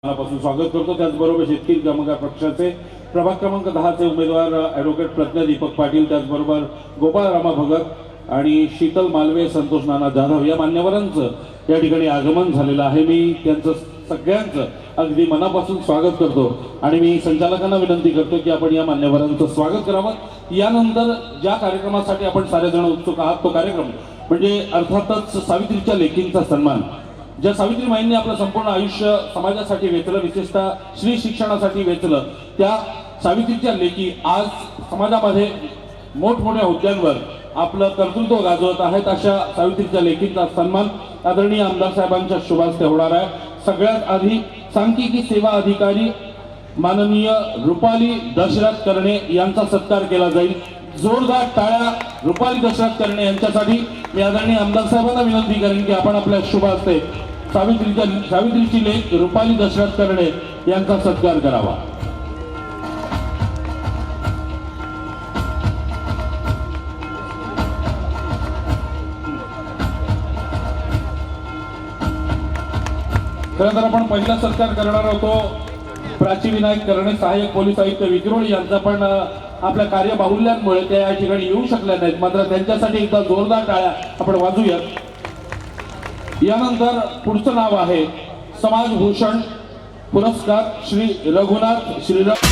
मनापासून स्वागत करतो। त्याचबरोबर शेतकरी कामगार पक्षाचे प्रभाग क्रमांक 10 चे उमेदवार ॲडव्होकेट प्रज्ञा दीपक पाटील, त्याचबरोबर गोपाळ रामा भगत आणि शीतल मालवे, संतोष नाना जाधव या मान्यवरांचं या ठिकाणी आगमन झालेलं आहे। मी त्यांचं सगळ्यांचं अगदी मनापासून स्वागत करतो आणि मी संचालकांना विनंती करतो की आपण या मान्यवरांचं स्वागत करावं। यानंतर ज्या कार्यक्रमासाठी आपण सारेजण उत्सुक आहात तो कार्यक्रम म्हणजे अर्थातच सावित्रीच्या लेकींचा सन्मान। ज्या सावित्रीमाईंनी आपलं संपूर्ण आयुष्य समाजासाठी वेचलं, विशेषतः स्त्री शिक्षणासाठी वेचलं, त्या सावित्रीच्या लेकी आज समाजामध्ये मोठमोठ्या हुद्द्यांवर आपलं कर्तृत्व गाजवत आहेत। अशा सावित्रीच्या लेकींचा सन्मान आदरणीय आमदार साहेबांच्या शुभ हस्ते होणार आहे। सगळ्यात आधी सांख्यिकी सेवा अधिकारी माननीय रुपाली दशरथ करणे यांचा सत्कार केला जाईल। जोरदार टाळ्या रुपाली दशरथ करणे यांच्यासाठी। मी आदरणीय आमदार साहेबांना विनंती करेन की आपण आपल्या शुभ हस्ते सावित्रीची लेक रुपाली दशरथ करणे यांचा सत्कार करावा। खरं तर आपण पहिला सत्कार करणार होतो प्राची विनायक करणे, सहाय्यक पोलीस आयुक्त विक्रोळी यांचा, पण आपल्या कार्यबाहुल्यामुळे त्या या ठिकाणी येऊ शकल्या नाहीत। मात्र त्यांच्यासाठी एकदा जोरदार टाळ्या आपण वाजूयात। यानंतर पुढचं नाव आहे समाजभूषण पुरस्कार श्री रघुनाथ श्रीराम।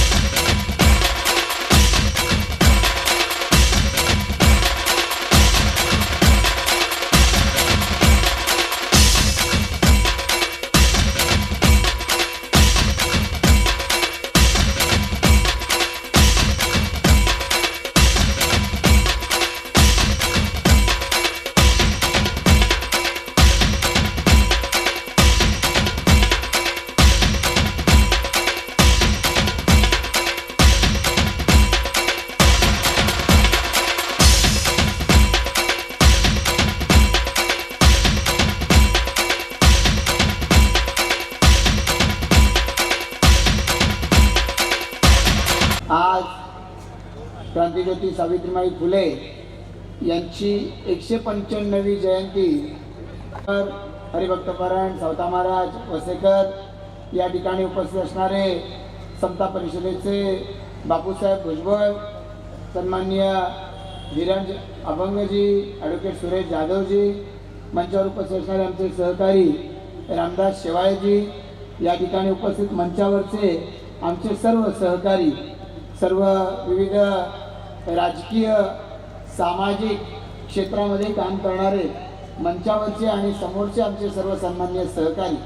आज क्रांतिज्योती सावित्रीबाई फुले यांची 195वी जयंती हरिभक्तपरायण सावता महाराज वसेकर या ठिकाणी उपस्थित असणारे समता परिषदेचे बापूसाहेब भुजबळ, सन्माननीय धीरज अभंगजी, ॲडव्होकेट सुरेश जाधवजी, मंचावर उपस्थित असणारे आमचे सहकारी रामदास शेवाळेजी, या ठिकाणी उपस्थित मंचावरचे आमचे सर्व सहकारी, सर्व विविध राजकीय सामाजिक क्षेत्रामध्ये काम करणारे मंचावरचे आणि समोरचे आमचे सर्व सन्माननीय सहकारी,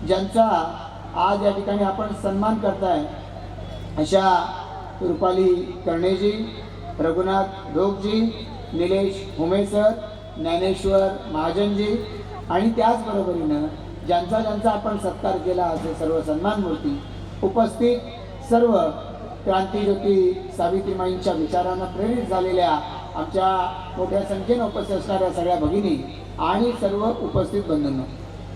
ज्यांचा आज या ठिकाणी आपण सन्मान करताय, अशा रुपाली कर्णेजी, रघुनाथ ढोकजी, निलेश हुमेसर, ज्ञानेश्वर महाजनजी आणि त्याचबरोबरीनं ज्यांचा आपण सत्कार केला असे सर्व सन्मानमूर्ती, उपस्थित सर्व क्रांतिज्योती सावित्रीमाईंच्या विचारांना प्रेरित झालेल्या आमच्या मोठ्या संख्येने उपस्थित असणाऱ्या सगळ्या भगिनी आणि सर्व उपस्थित बंधूंनो,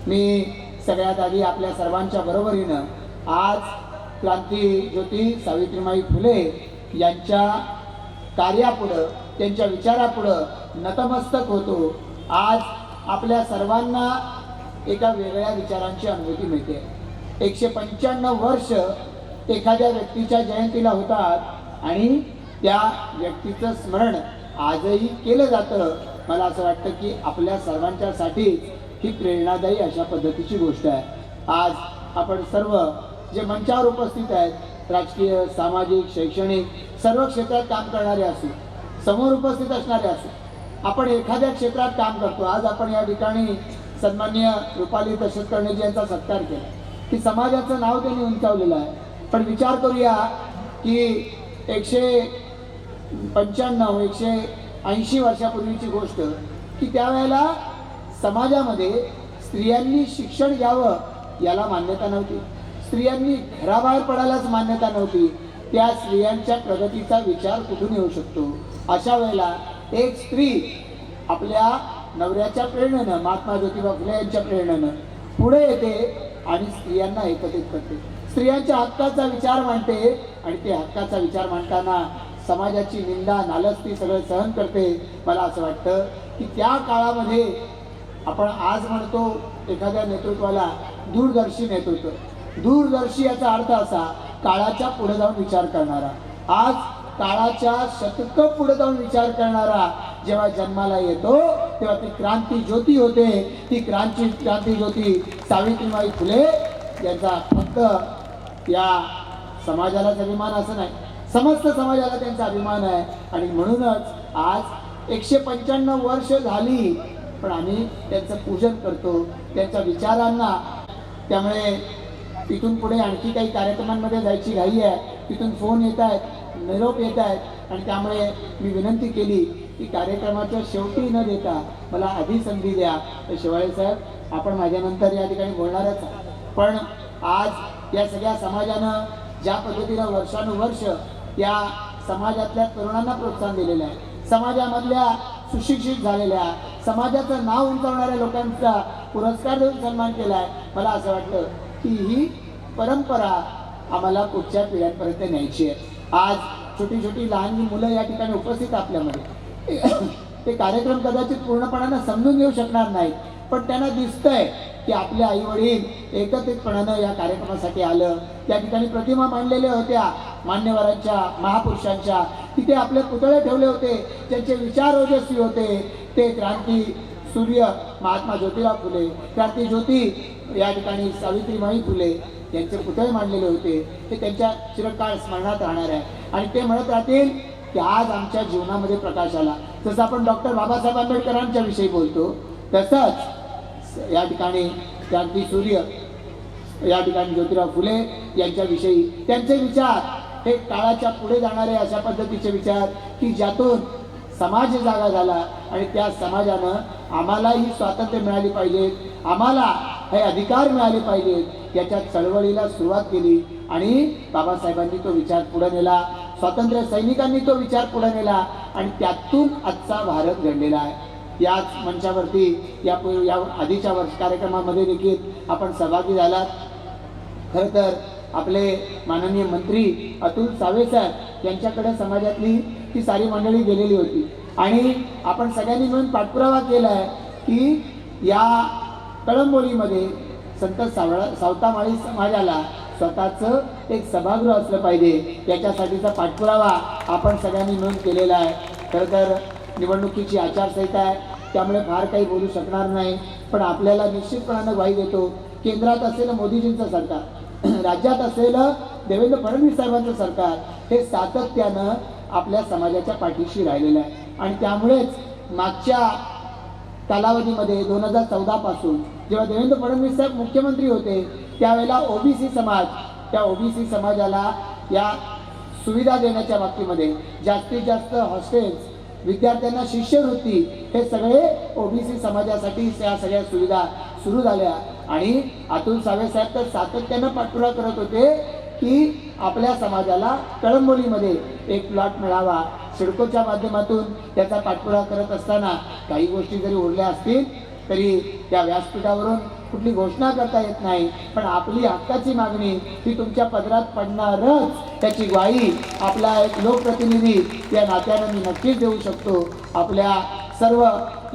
मी सगळ्यात आधी आपल्या सर्वांच्या बरोबरीनं आज क्रांतिज्योती सावित्रीबाई फुले यांच्या कार्यापुढं, त्यांच्या विचारापुढं नतमस्तक होतो। आज आपल्या सर्वांना एका वेगळ्या विचारांची अनुभूती मिळते। 195 वर्ष एखाद्या व्यक्तीच्या जयंतीला होतात आणि त्या व्यक्तीचं स्मरण आजही केलं जातं। मला असं वाटतं की आपल्या सर्वांच्यासाठी ही प्रेरणादायी अशा पद्धतीची गोष्ट आहे। आज आपण सर्व जे मंचावर उपस्थित आहेत, राजकीय, सामाजिक, शैक्षणिक सर्व क्षेत्रात काम करणारे असू, समोर उपस्थित असणारे असू, आपण एखाद्या क्षेत्रात काम करतो। आज आपण या ठिकाणी सन्माननीय रुपाली दशरथ कर्णेजी यांचा सत्कार केला की समाजाचं नाव त्यांनी उंचावलेलं आहे। पण विचार करूया की 195 180 वर्षापूर्वीची गोष्ट की त्यावेळेला समाजामध्ये स्त्रियांनी शिक्षण घ्यावं याला मान्यता नव्हती, स्त्रियांनी घराबाहेर पडायलाच मान्यता नव्हती। त्या स्त्रियांच्या प्रगतीचा विचार कुठून येऊ शकतो? अशा वेळेला एक स्त्री आपल्या नवऱ्याच्या प्रेरणेनं, महात्मा ज्योतिबा फुले यांच्या प्रेरणेनं पुढे येते आणि स्त्रियांना एकत्रित करते, स्त्रियांच्या हक्काचा विचार मांडते आणि ते हक्काचा विचार मांडताना समाजाची निंदा नालस्ती सगळं सहन करते। मला असं वाटतं की त्या काळामध्ये आपण आज म्हणतो एखाद्या नेतृत्वाला दूरदर्शी नेतृत्व, दूरदर्शी याचा अर्थ असा काळाच्या पुढे जाऊन विचार करणारा. आज काळाच्या शतक पुढे जाऊन विचार करणारा जेव्हा जन्माला येतो तेव्हा ती क्रांती ज्योती होते. ती क्रांती ज्योती सावित्रीबाई फुले यांचा फक्त या समाजालाच अभिमान असं नाही, समस्त समाजाला त्यांचा अभिमान आहे. आणि म्हणूनच आज 195 वर्ष झाली पण आम्ही त्यांचं पूजन करतो, त्यांच्या विचारांना. त्यामुळे तिथून पुढे आणखी काही कार्यक्रमांमध्ये जायची घाई आहे. तिथून फोन येत आहेत, निरोप येत आहेत आणि त्यामुळे मी विनंती केली की कार्यक्रमाच्या शेवटी न देता मला आधी संधी द्या. तर शेवाळे साहेब आपण माझ्यानंतर या ठिकाणी बोलणारच आहे. पण आज या सगळ्या समाजानं ज्या पद्धतीनं वर्षानुवर्ष या समाजातल्या तरुणांना प्रोत्साहन दिलेलं आहे, समाजामधल्या सुशिक्षित झालेल्या समाजाचं नाव उंचावणाऱ्या लोकांचा पुरस्कार देऊन सन्मान केला आहे. मला असं वाटतं की ही परंपरा आम्हाला पुढच्या पिढ्यांपर्यंत न्यायची आहे. आज छोटी छोटी लहान मुलं या ठिकाणी उपस्थित आपल्यामध्ये ते कार्यक्रम कदाचित पूर्णपणानं समजून घेऊ शकणार नाहीत, पण त्यांना दिसतंय की आपले आई वडील एकत्रितपणानं या कार्यक्रमासाठी आलं. त्या ठिकाणी प्रतिमा मांडलेल्या होत्या मान्यवरांच्या, महापुरुषांच्या. तिथे आपले पुतळे ठेवले होते ज्यांचे विचार ओजस्वी होते. ते क्रांती सूर्य महात्मा ज्योतिराव फुले, क्रांती ज्योती या ठिकाणी सावित्रीबाई फुले यांचे पुतळे मांडलेले होते. ते त्यांच्या चिरकाळ स्मरणात राहणार आहे आणि ते म्हणत राहतील की आज आमच्या जीवनामध्ये प्रकाश आला. जसं आपण डॉक्टर बाबासाहेब आंबेडकरांच्या विषयी बोलतो तसंच या ठिकाणी क्रांती सूर्य या ठिकाणी ज्योतिराव फुले यांच्याविषयी त्यांचे विचार हे काळाच्या पुढे जाणारे अशा पद्धतीचे विचार की ज्यातून समाज जागा झाला आणि त्या समाजानं आम्हाला ही स्वातंत्र्य मिळाली पाहिजे, आम्हाला हे अधिकार मिळाले पाहिजेत याच्या चळवळीला सुरुवात केली. आणि बाबासाहेबांनी तो विचार पुढे नेला, स्वातंत्र्य सैनिकांनी तो विचार पुढे नेला आणि त्यातून आजचा भारत घडलेला आहे. याच मंचावरती या आधीच्या कार्यक्रमामध्ये देखील आपण सहभागी झालात. खरं तर आपले माननीय मंत्री अतुल सावे साहेब यांच्याकडे समाजातली ही सारी मंडळी गेलेली होती आणि आपण सगळ्यांनी मिळून पाठपुरावा केला आहे की या कळंबोलीमध्ये संत सावतामाळी समाजाला स्वतःचं एक सभागृह असलं पाहिजे. याच्यासाठीचा पाठपुरावा आपण सगळ्यांनी मिळून केलेला आहे. खरं तर निवडणुकीची आचारसंहिता आहे त्यामुळे फार काही बोलू शकणार नाही, पण आपल्याला निश्चितपणानं ग्वाही देतो केंद्रात असलेलं मोदीजींचं सरकार, राज्यात असलेलं देवेंद्र फडणवीस साहेबांचं सरकार हे सातत्यानं आपल्या समाजाच्या पाठीशी राहिलेलं आहे. आणि त्यामुळेच मागच्या कालावधीमध्ये 2014 पासून जेव्हा देवेंद्र फडणवीस साहेब मुख्यमंत्री होते त्यावेळेला ओबीसी समाज, त्या ओबीसी समाजाला या सुविधा देण्याच्या बाबतीमध्ये जास्तीत जास्त हॉस्टेल्स, विद्यार्थ्यांना शिष्यवृत्ती हे सगळे ओबीसी समाजासाठी या सगळ्या सुविधा सुरू झाल्या. आणि अतुल सावे साहेब तर सातत्यानं पाठपुरावा करत होते की आपल्या समाजाला कळंबोलीमध्ये एक प्लॉट मिळावा. सिडकोच्या माध्यमातून त्याचा पाठपुरावा करत असताना काही गोष्टी जरी उरल्या असतील तरी त्या व्यासपीठावरून कुठली घोषणा करता येत नाही, पण आपली हक्काची मागणी ही तुमच्या पदरात पडणारच त्याची ग्वाही आपला एक लोकप्रतिनिधी या नात्यानं मी नक्कीच देऊ शकतो. आपल्या सर्व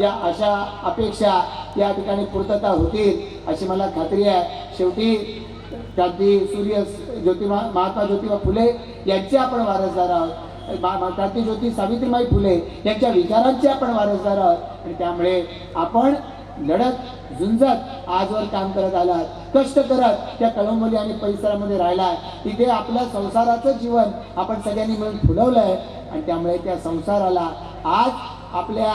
या अशा अपेक्षा या ठिकाणी पूर्तता होतील अशी मला खात्री आहे. शेवटी क्रांती सूर्य महात्मा ज्योतिबा फुले यांचे आपण वारसदार आहोत, क्रांती ज्योती सावित्रीबाई फुले यांच्या विचारांचे आपण वारसदार आहोत. आणि त्यामुळे आपण लढत झुंजत आजवर काम करत आलात, कष्ट करत त्या कळंबोली आणि परिसरामध्ये राहिला. तिथे आपल्या संसाराचं जीवन आपण सगळ्यांनी मिळून फुलवलं आहे आणि त्यामुळे त्या संसाराला आज आपल्या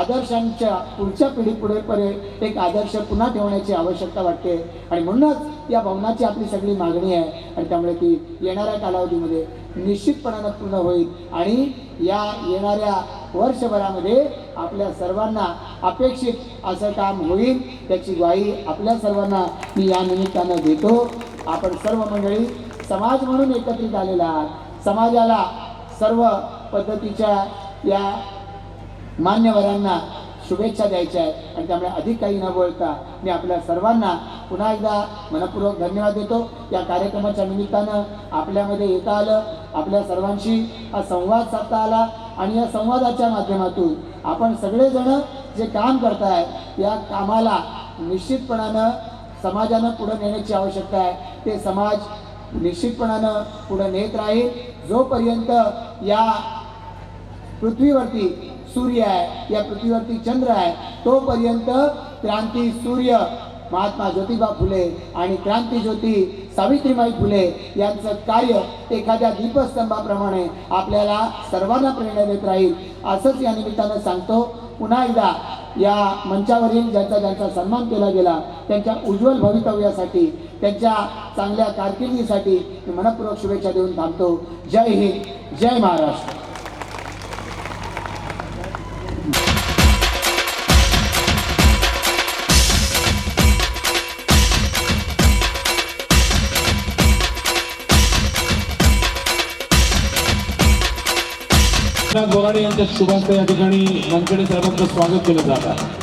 आदर्शांच्या पुढच्या पिढीपुढेपर्यंत एक आदर्श पुन्हा ठेवण्याची आवश्यकता वाटते. आणि म्हणूनच या भवनाची आपली सगळी मागणी आहे आणि त्यामुळे ती येणाऱ्या कालावधीमध्ये निश्चितपणानं पूर्ण होईल. आणि या येणाऱ्या वर्षभरामध्ये आपल्या सर्वांना अपेक्षित असं काम होईल त्याची ग्वाही आपल्या सर्वांना मी या निमित्तानं देतो. आपण सर्व मंडळी समाज म्हणून एकत्रित आलेला आहात. समाजाला सर्व पद्धतीच्या या मान्यवरांना शुभेच्छा द्यायच्या आहेत आणि त्यामुळे अधिक काही न बोलता मी आपल्या सर्वांना पुन्हा एकदा मनपूर्वक धन्यवाद देतो. या कार्यक्रमाच्या निमित्तानं आपल्यामध्ये येता आलं, आपल्या सर्वांशी हा संवाद साधता आला आणि या संवादाच्या माध्यमातून आपण सगळेजण जे काम करताय या कामाला निश्चितपणानं समाजानं पुढे नेण्याची आवश्यकता आहे. ते समाज निश्चितपणानं पुढे नेत राहील. जोपर्यंत या पृथ्वीवरती सूर्य आहे, या पृथ्वीवरती चंद्र आहे, तोपर्यंत क्रांती सूर्य महात्मा ज्योतिबा फुले आणि क्रांती ज्योती सावित्रीबाई फुले यांचं कार्य एखाद्या दीपस्तंभाप्रमाणे आपल्याला सर्वांना प्रेरणा देत राहील. असंच या निमित्तानं सांगतो. पुन्हा एकदा या मंचावरील ज्यांचा सन्मान केला गेला त्यांच्या उज्ज्वल भवितव्यासाठी, त्यांच्या चांगल्या कारकिर्दीसाठी मी मनपूर्वक शुभेच्छा देऊन थांबतो. जय हिंद, जय महाराष्ट्र. बोराडे यांच्या शुभास्ते या ठिकाणी मनकडे साहेबांचं स्वागत केलं जात आहे.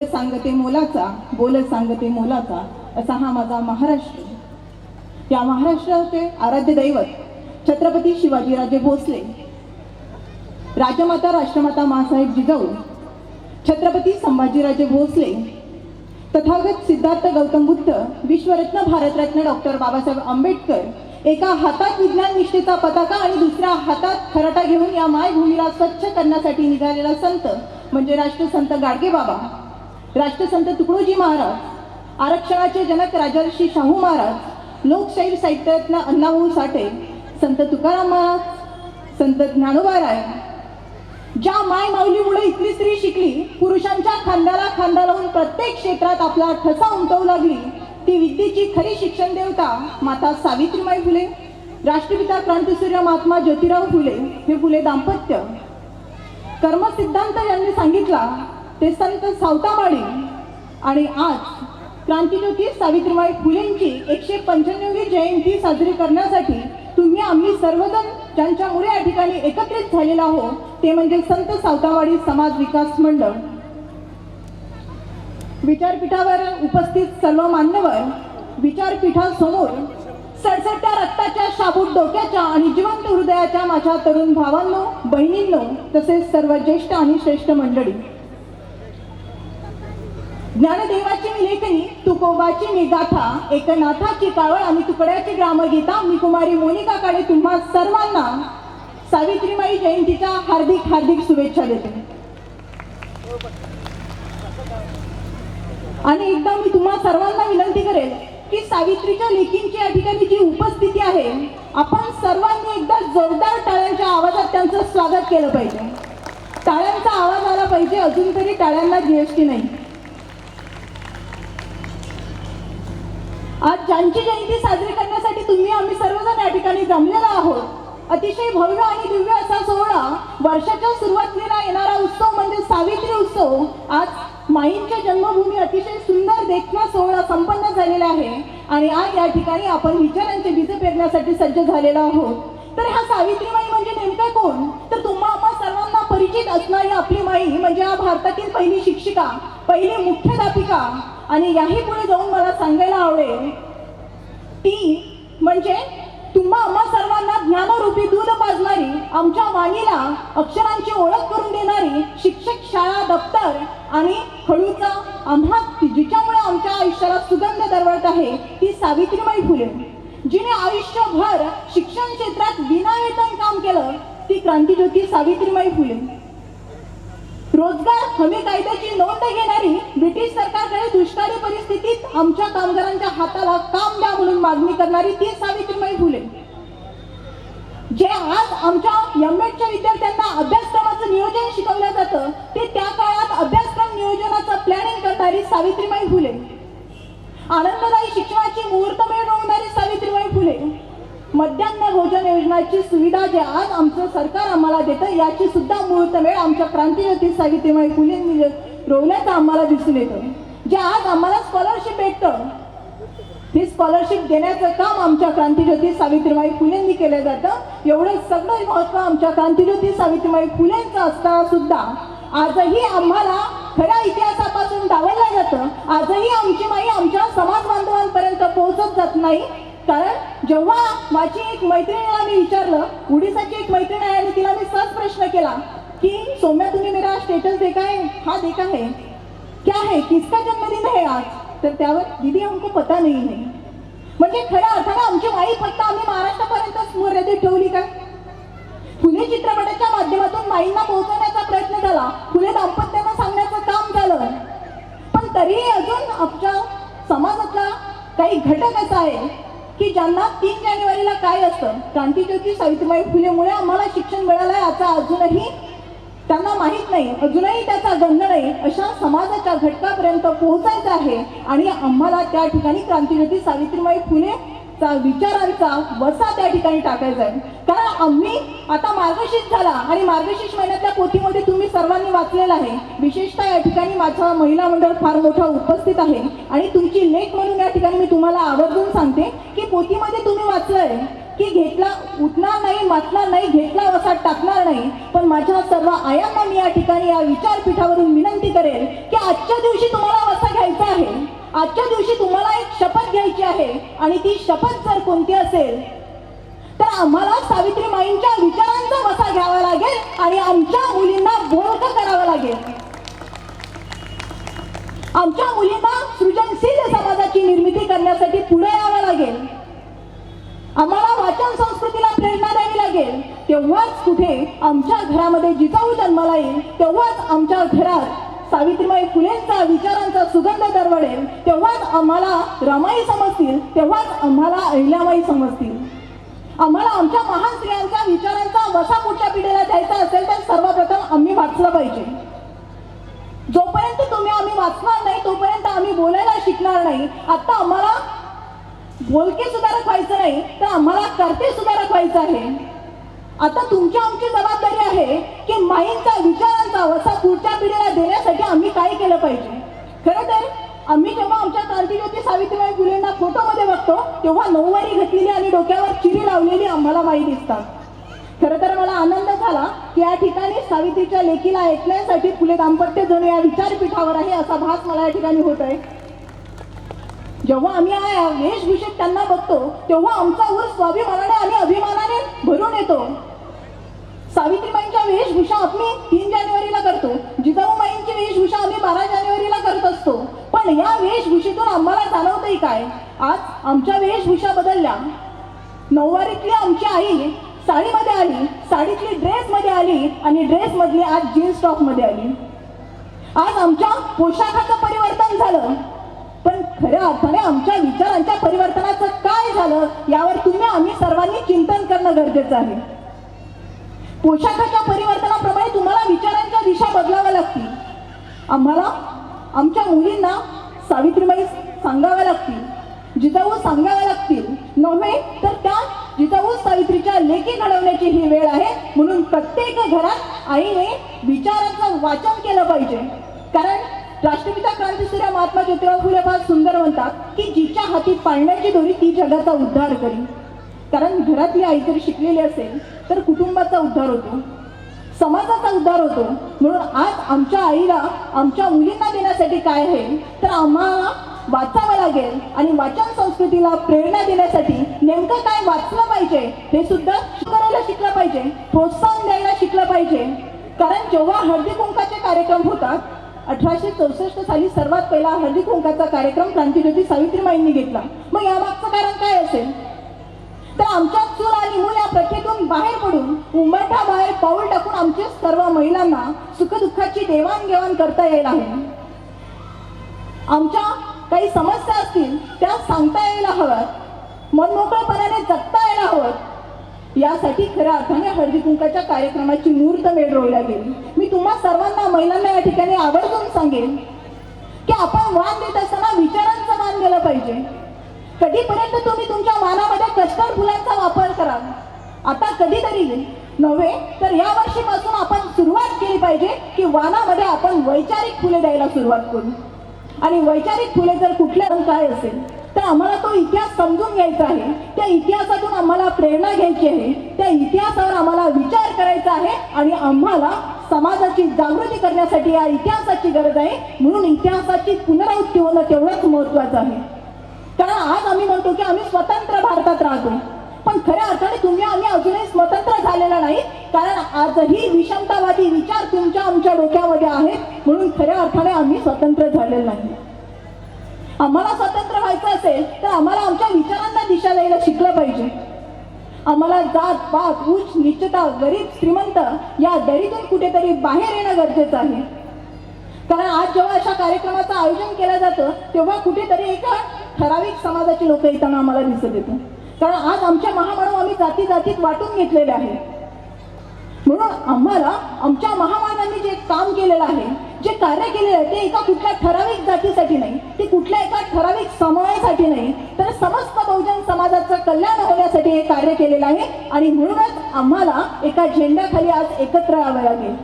सांगते मोलाचा, बोल सांगते मोलाचा, असा हा माझा महाराष्ट्र. या महाराष्ट्राचे आराध्य दैवत छत्रपती शिवाजीराजे भोसले, राजमाता राष्ट्रमाता माँसाहेब जिजाऊ, छत्रपती संभाजीराजे भोसले, तथागत सिद्धार्थ गौतम बुद्ध, विश्वरत्न भारतरत्न डॉक्टर बाबासाहेब आंबेडकर, एका हातात विज्ञान निष्ठेचा पताका आणि दुसऱ्या हातात खराटा घेऊन या मायभूमीला स्वच्छ करण्यासाठी निघालेला संत म्हणजे राष्ट्रसंत गाडगेबाबा, राष्ट्रसंत तुकडोजी महाराज, आरक्षणाचे जनक राजर्षी शाहू महाराज, लोकशाहीर साहित्यरत्न अण्णाभाऊ साठे, संत तुकाराम महाराज, संत ज्ञानोबाराय. ज्या माय माऊलीमुळे इथली स्त्री शिकली, पुरुषांच्या खांद्याला खांदा लावून प्रत्येक क्षेत्रात आपला ठसा उमटवू लागली, ती विद्येची खरी शिक्षण देवता माता सावित्रीबाई फुले, राष्ट्रपिता क्रांतीसूर्य महात्मा ज्योतिराव फुले. हे फुले दाम्पत्य कर्मसिद्धांत यांनी सांगितला ते संत सावतामाळी. आणि आज क्रांतीज्योती सावित्रीबाई फुलेंची 195वी जयंती साजरी करण्यासाठी तुम्ही आम्ही सर्वजण ज्यांच्यामुळे या ठिकाणी एकत्रित झालेलो आहोत ते म्हणजे संत सावतामाळी समाज विकास मंडळ. विचारपीठावर उपस्थित सर्व मान्यवर, विचारपीठासमोर सडसडत्या रक्ताच्या, शाबूत डोक्याच्या आणि जिवंत हृदयाच्या माझ्या तरुण भावांनो, बहिणींनो, तसेच सर्व ज्येष्ठ आणि श्रेष्ठ मंडळी. ज्ञानदेवाची मी लेखणी, तुकोबाची मी गाथा, एकनाथाची कावळ आणि तुकड्याची ग्रामगीता मी कुमारी मोनिका काळे तुम्हा सर्वांना सावित्रीबाई जयंतीच्या हार्दिक हार्दिक शुभेच्छा देते. आणि एकदा मी तुम्हा सर्वांना विनंती करेल की सावित्रीच्या लेखींची या ठिकाणी जी उपस्थिती आहे, आपण सर्वांनी एकदा जोरदार टाळ्यांच्या आवाजात त्यांचं स्वागत केलं पाहिजे. टाळ्यांचा आवाज आला पाहिजे. अजून तरी टाळ्यांना जीएसटी नाही. आज ज्यांची जयंती साजरी करण्यासाठी तुम्ही आम्ही सर्वजण या ठिकाणी जमलेलो आहोत, अतिशय भव्य आणि दिव्य असा सोहळा, वर्षाच्या सुरुवातीला येणारा उत्सव म्हणजे सावित्री उत्सव. आज माईंच्या जन्मभूमी अतिशय सुंदर देखणा सोहळा संपन्न झालेला आहे आणि आज या ठिकाणी आपण विचारांचे बीज पेरण्यासाठी सज्ज झालेलो आहोत. तर हा सावित्रीबाई म्हणजे नेमकं कोण? तर तुम्हा आम्हा सर्वांना परिचित असणारी आपली माई म्हणजे या भारतातील पहिली शिक्षिका, पहिली मुख्याध्यापिका. आणि याही पुढे जाऊन मला सांगायला आवडेल ती म्हणजे तुम्हा आम्हा ज्ञानरूपी दूध पाजणारी, आमच्या वाणीला अक्षरांची ओळख करून देणारी शिक्षक, शाळा, दप्तर आणि खडूचा आम्हा जिच्यामुळे आमच्या आयुष्याला सुगंध दरवळत आहे ती सावित्रीबाई फुले. जिने आयुष्यभर शिक्षण क्षेत्रात विनावेतन काम केलं ती क्रांतिज्योती सावित्रीबाई फुले. रोजगार हमी कायद्याची नोंद घेणारी, ब्रिटिश सरकारकडे दुष्काळी परिस्थितीत आमच्या कामगारांच्या हाताला काम द्या म्हणून मागणी करणारी ती सावित्रीबाई फुले. जे आज आमच्या एम.एडच्या विद्यार्थ्यांना अभ्यासक्रमाचं नियोजन शिकवलं जातं ते त्या काळात अभ्यासक्रम नियोजनाचं प्लॅनिंग करणारी सावित्रीबाई फुले. आनंददायी शिक्षणाची मुहूर्तमेढ रोवणारी सावित्रीबाई फुले. मध्यान्ह भोजन योजनाची सुविधा जे आज आमचं सरकार आम्हाला देतं याची सुद्धा मुहूर्तमेढ आमच्या क्रांतिज्योती सावित्रीबाई फुलेंनी रोवल्याचं आम्हाला दिसून येतं. जे आज आम्हाला स्कॉलरशिप भेटतं ही स्कॉलरशिप देण्याचं काम आमच्या क्रांतिज्योती सावित्रीबाई फुलेंनी केलं जातं. एवढं सगळं महत्त्व आमच्या क्रांतिज्योती सावित्रीबाई फुलेंचं असताना सुद्धा आजही आम्हाला खऱ्या इतिहासापासून डावललं जातं. आजही आमची माई आमच्या समाज बांधवांपर्यंत पोहोचत जात नाही. कारण जेव्हा माझी एक मैत्रिणीला मी विचारलं, उडीसाची एक मैत्रीण आहे आणि तिला मी सहज प्रश्न केला की सौम्या तुम्ही मेरा स्टेटस देखा है? हाँ देखा है. क्या है, किसका जन्मदिन है आज? तर त्यावर दीदी हमको पता नहीं है. म्हणजे खऱ्या अर्थाने आमची माई फक्त आम्ही महाराष्ट्रापर्यंतच मर्यादित ठेवली का? फुले चित्रपटाच्या माध्यमातून माईंना पोहोचवण्याचा प्रयत्न झाला, फुले दाम्पत्यांना सांगण्याचं काम झालं, पण तरीही अजून आमच्या समाजातला काही घटक असा आहे की ज्यांना 3 जानेवारीला काय असतं, क्रांतिज्योती सावित्रीबाई फुलेमुळे आम्हाला शिक्षण मिळालं याचा अजूनही त्यांना माहीत नाही, अजूनही त्याचा गंध नाही. अशा समाजाच्या घटकापर्यंत पोहोचायचं आहे आणि आम्हाला त्या ठिकाणी क्रांतिज्योती सावित्रीबाई फुलेचा विचारांचा वसा त्या ठिकाणी टाकायचा आहे. कारण आम्ही आता मार्गशीर्ष झाला आणि मार्गशीर्ष महिन्यातल्या पोथीमध्ये तुम्ही सर्वांनी वाचलेलं आहे. विशेषतः या ठिकाणी माझा महिला मंडळ फार मोठा उपस्थित आहे आणि तुमची लेख म्हणून या ठिकाणी मी तुम्हाला आवर्जून सांगते की पोथीमध्ये तुम्ही वाचलंय की घेतला उठणार नाही, मातणार नाही, घेतला वसा टाकणार नाही. पण माझ्या सर्व आयांना मी या ठिकाणी या विचारपीठावरून विनंती करेल की आजच्या दिवशी तुम्हाला वसा घ्यायचा आहे. आजच्या दिवशी तुम्हाला एक शपथ घ्यायची आहे आणि ती शपथ जर कोणती असेल तर आम्हाला सावित्रीमाईंच्या विचारांचा वसा घ्यावा लागेल आणि आमच्या मुलींना बोलकं करावं लागेल. आमच्या मुलींना सृजनशील समाजाची निर्मिती करण्यासाठी पुढे यावं लागेल. आम्हाला वाचन संस्कृतीला प्रेरणा द्यावी लागेल. तेव्हाच कुठे आमच्या घरामध्ये जिजाऊ जन्माला येईल, तेव्हाच आमच्या घरात सावित्रीबाई फुलेंचा विचारांचा सुगंध दरवळेल, तेव्हाच आम्हाला रमाई समजतील, तेव्हाच आम्हाला अहिल्याबाई समजतील. आम्हाला आमच्या महान स्त्रियांच्या विचारांचा वसा पुढच्या पिढीला द्यायचा असेल तर सर्वप्रथम आम्ही वाचलं पाहिजे. जोपर्यंत आम्ही वाचणार नाही तोपर्यंत आम्ही बोलायला शिकणार नाही. आता आम्हाला बोलके सुधारक व्हायचं नाही तर आम्हाला करते सुधारक व्हायचं आहे. आता तुमची आमची जबाबदारी आहे की माईंचा विचारांचा वसा पुढच्या पिढीला देण्यासाठी आम्ही काय केलं पाहिजे. खरं तर आम्ही जेव्हा आमच्या क्रांतिज्योती सावित्रीबाई फुलेंना फोटोमध्ये बघतो तेव्हा नऊवारी घातलेली आणि डोक्यावर चिरी लावलेली आम्हाला माई दिसतात. खरं तर मला आनंद झाला की या ठिकाणी सावित्रीच्या लेखीला ऐकण्यासाठी फुले दाम्पत्य जणू या विचारपीठावर आहे असा भास मला या ठिकाणी होत आहे. जेव्हा आम्ही या वेशभूषेत त्यांना बघतो तेव्हा आमचा ऊर स्वाभिमानाने आणि अभिमानाने भरून येतो. सावित्रीबाईंच्या वेशभूषा आम्ही 3 जानेवारीला करतो, जिजाऊबाईंची वेशभूषा आम्ही 12 जानेवारीला करत असतो. पण या वेशभूषेतून आम्हाला जाणवतंय काय, आज आमच्या वेशभूषा बदलल्या. नऊवारीतली आमची आई साडीमध्ये आली, साडीतली ड्रेसमध्ये आली आणि ड्रेसमधली आज जीन्स टॉपमध्ये आली. आज आमच्या पोशाखाचं परिवर्तन झालं, पण खऱ्या अर्थाने आमच्या विचारांच्या परिवर्तनाचं काय झालं यावर तुम्ही आम्ही सर्वांनी चिंतन करणं गरजेचं आहे. पोशाखाच्या परिवर्तनाप्रमाणे तुम्हाला विचारांच्या दिशा बदलाव्या लागतील. आम्हाला आमच्या मुलींना सावित्रीबाई सांगाव्या लागतील, जिजाऊ सांगाव्या लागतील, नव्हे तर त्या जिजाऊ सावित्रीच्या लेखी घडवण्याची ही वेळ आहे. म्हणून प्रत्येक घरात आईने विचारांचं वाचन केलं पाहिजे. कारण राष्ट्रपिता क्रांतीसूर्य महात्मा ज्योतिराव फुले फार सुंदर म्हणतात की जिच्या हाती पाळण्याची दोरी ती जगाचा उद्धार करी. कारण घरातली आई जर शिकलेली असेल तर कुटुंबाचा उद्धार होतो, समाजाचा उद्धार होतो. म्हणून आज आमच्या आईला आमच्या मुलींना देण्यासाठी काय आहे तर आम्हाला वाचावं लागेल आणि वाचन संस्कृतीला प्रेरणा देण्यासाठी नेमकं काय वाचलं पाहिजे हे सुद्धा कारण जेव्हा हळदी कुंकाचे कार्यक्रम होतात, 1864 साली सर्वात पहिला हळदी कुंकाचा कार्यक्रम क्रांतिज्योती सावित्रीबाईंनी घेतला. मग यामागचं कारण काय असेल? तर आमच्या चूल आणि मूल या प्रथेतून बाहेर पडून उंबरठा बाहेर पाऊल टाकून आमच्या सर्व महिलांना सुखदुःखाची देवाणघेवाण करता यायला हवी. आमच्या काही समस्या असतील त्या सांगता यायला हव्यात, मनमोकळेपणाने जगता यायला हवं. यासाठी खऱ्या अर्थाने हळदी कुंकाच्या कार्यक्रमाची मुहूर्तमेढ रोवल्या गेली. मी तुम्हा सर्वांना महिलांना या ठिकाणी आवर्जून सांगेन की आपण वाण देत असताना विचारांचं वाण दिलं पाहिजे. कधीपर्यंत तुम्ही तुमच्या वाणामध्ये कस्टर्ड फुलांचा वापर कराल? आता कधीतरी नव्हे तर या वर्षीपासून आपण सुरुवात केली पाहिजे की वाणामध्ये आपण वैचारिक फुले द्यायला सुरुवात करू. आणि वैचारिक फुले जर कुठल्या काय असेल तर आम्हाला तो इतिहास समजून घ्यायचा आहे. त्या इतिहासातून आम्हाला प्रेरणा घ्यायची आहे. त्या इतिहासावर आम्हाला विचार करायचा आहे आणि आम्हाला समाजाची जागृती करण्यासाठी या इतिहासाची गरज आहे. म्हणून इतिहासाची पुनरावृत्ती होणं तेवढंच महत्त्वाचं आहे. कारण आज आम्ही म्हणतो की आम्ही स्वतंत्र भारतात राहतो, पण खऱ्या अर्थाने तुम्ही आम्ही अजूनही स्वतंत्र झालेला नाही. कारण आजही विषमतावादी विचार तुमच्या आमच्या डोक्यामध्ये आहेत. म्हणून खऱ्या अर्थाने आम्ही स्वतंत्र झालेलो नाही. आम्हाला स्वतंत्र व्हायचं असेल तर आम्हाला आमच्या विचारांना दिशा द्यायला शिकलं पाहिजे. आम्हाला जात पात उच्च नीचता गरीब श्रीमंत या दरीतून कुठेतरी बाहेर येणं गरजेचं आहे. कारण आज जेव्हा अशा कार्यक्रमाचं आयोजन केलं जातं तेव्हा कुठेतरी एका ठराविक समाजाची लोक येताना आम्हाला दिसत येतं. कारण आज आमच्या महामानव आम्ही जाती जातीत वाटून घेतलेले आहे. म्हणून आम्हाला आमच्या महामानवांनी जे काम केलेलं आहे, जे कार्य केलेलं आहे ते एका कुठल्या ठराविक जातीसाठी नाही, ते कुठल्या एका ठराविक समूहासाठी नाही, तर समस्त बहुजन समाजाचं कल्याण होण्यासाठी हे कार्य केलेलं आहे. आणि म्हणूनच आम्हाला एका झेंड्याखाली आज एकत्र यावं लागेल.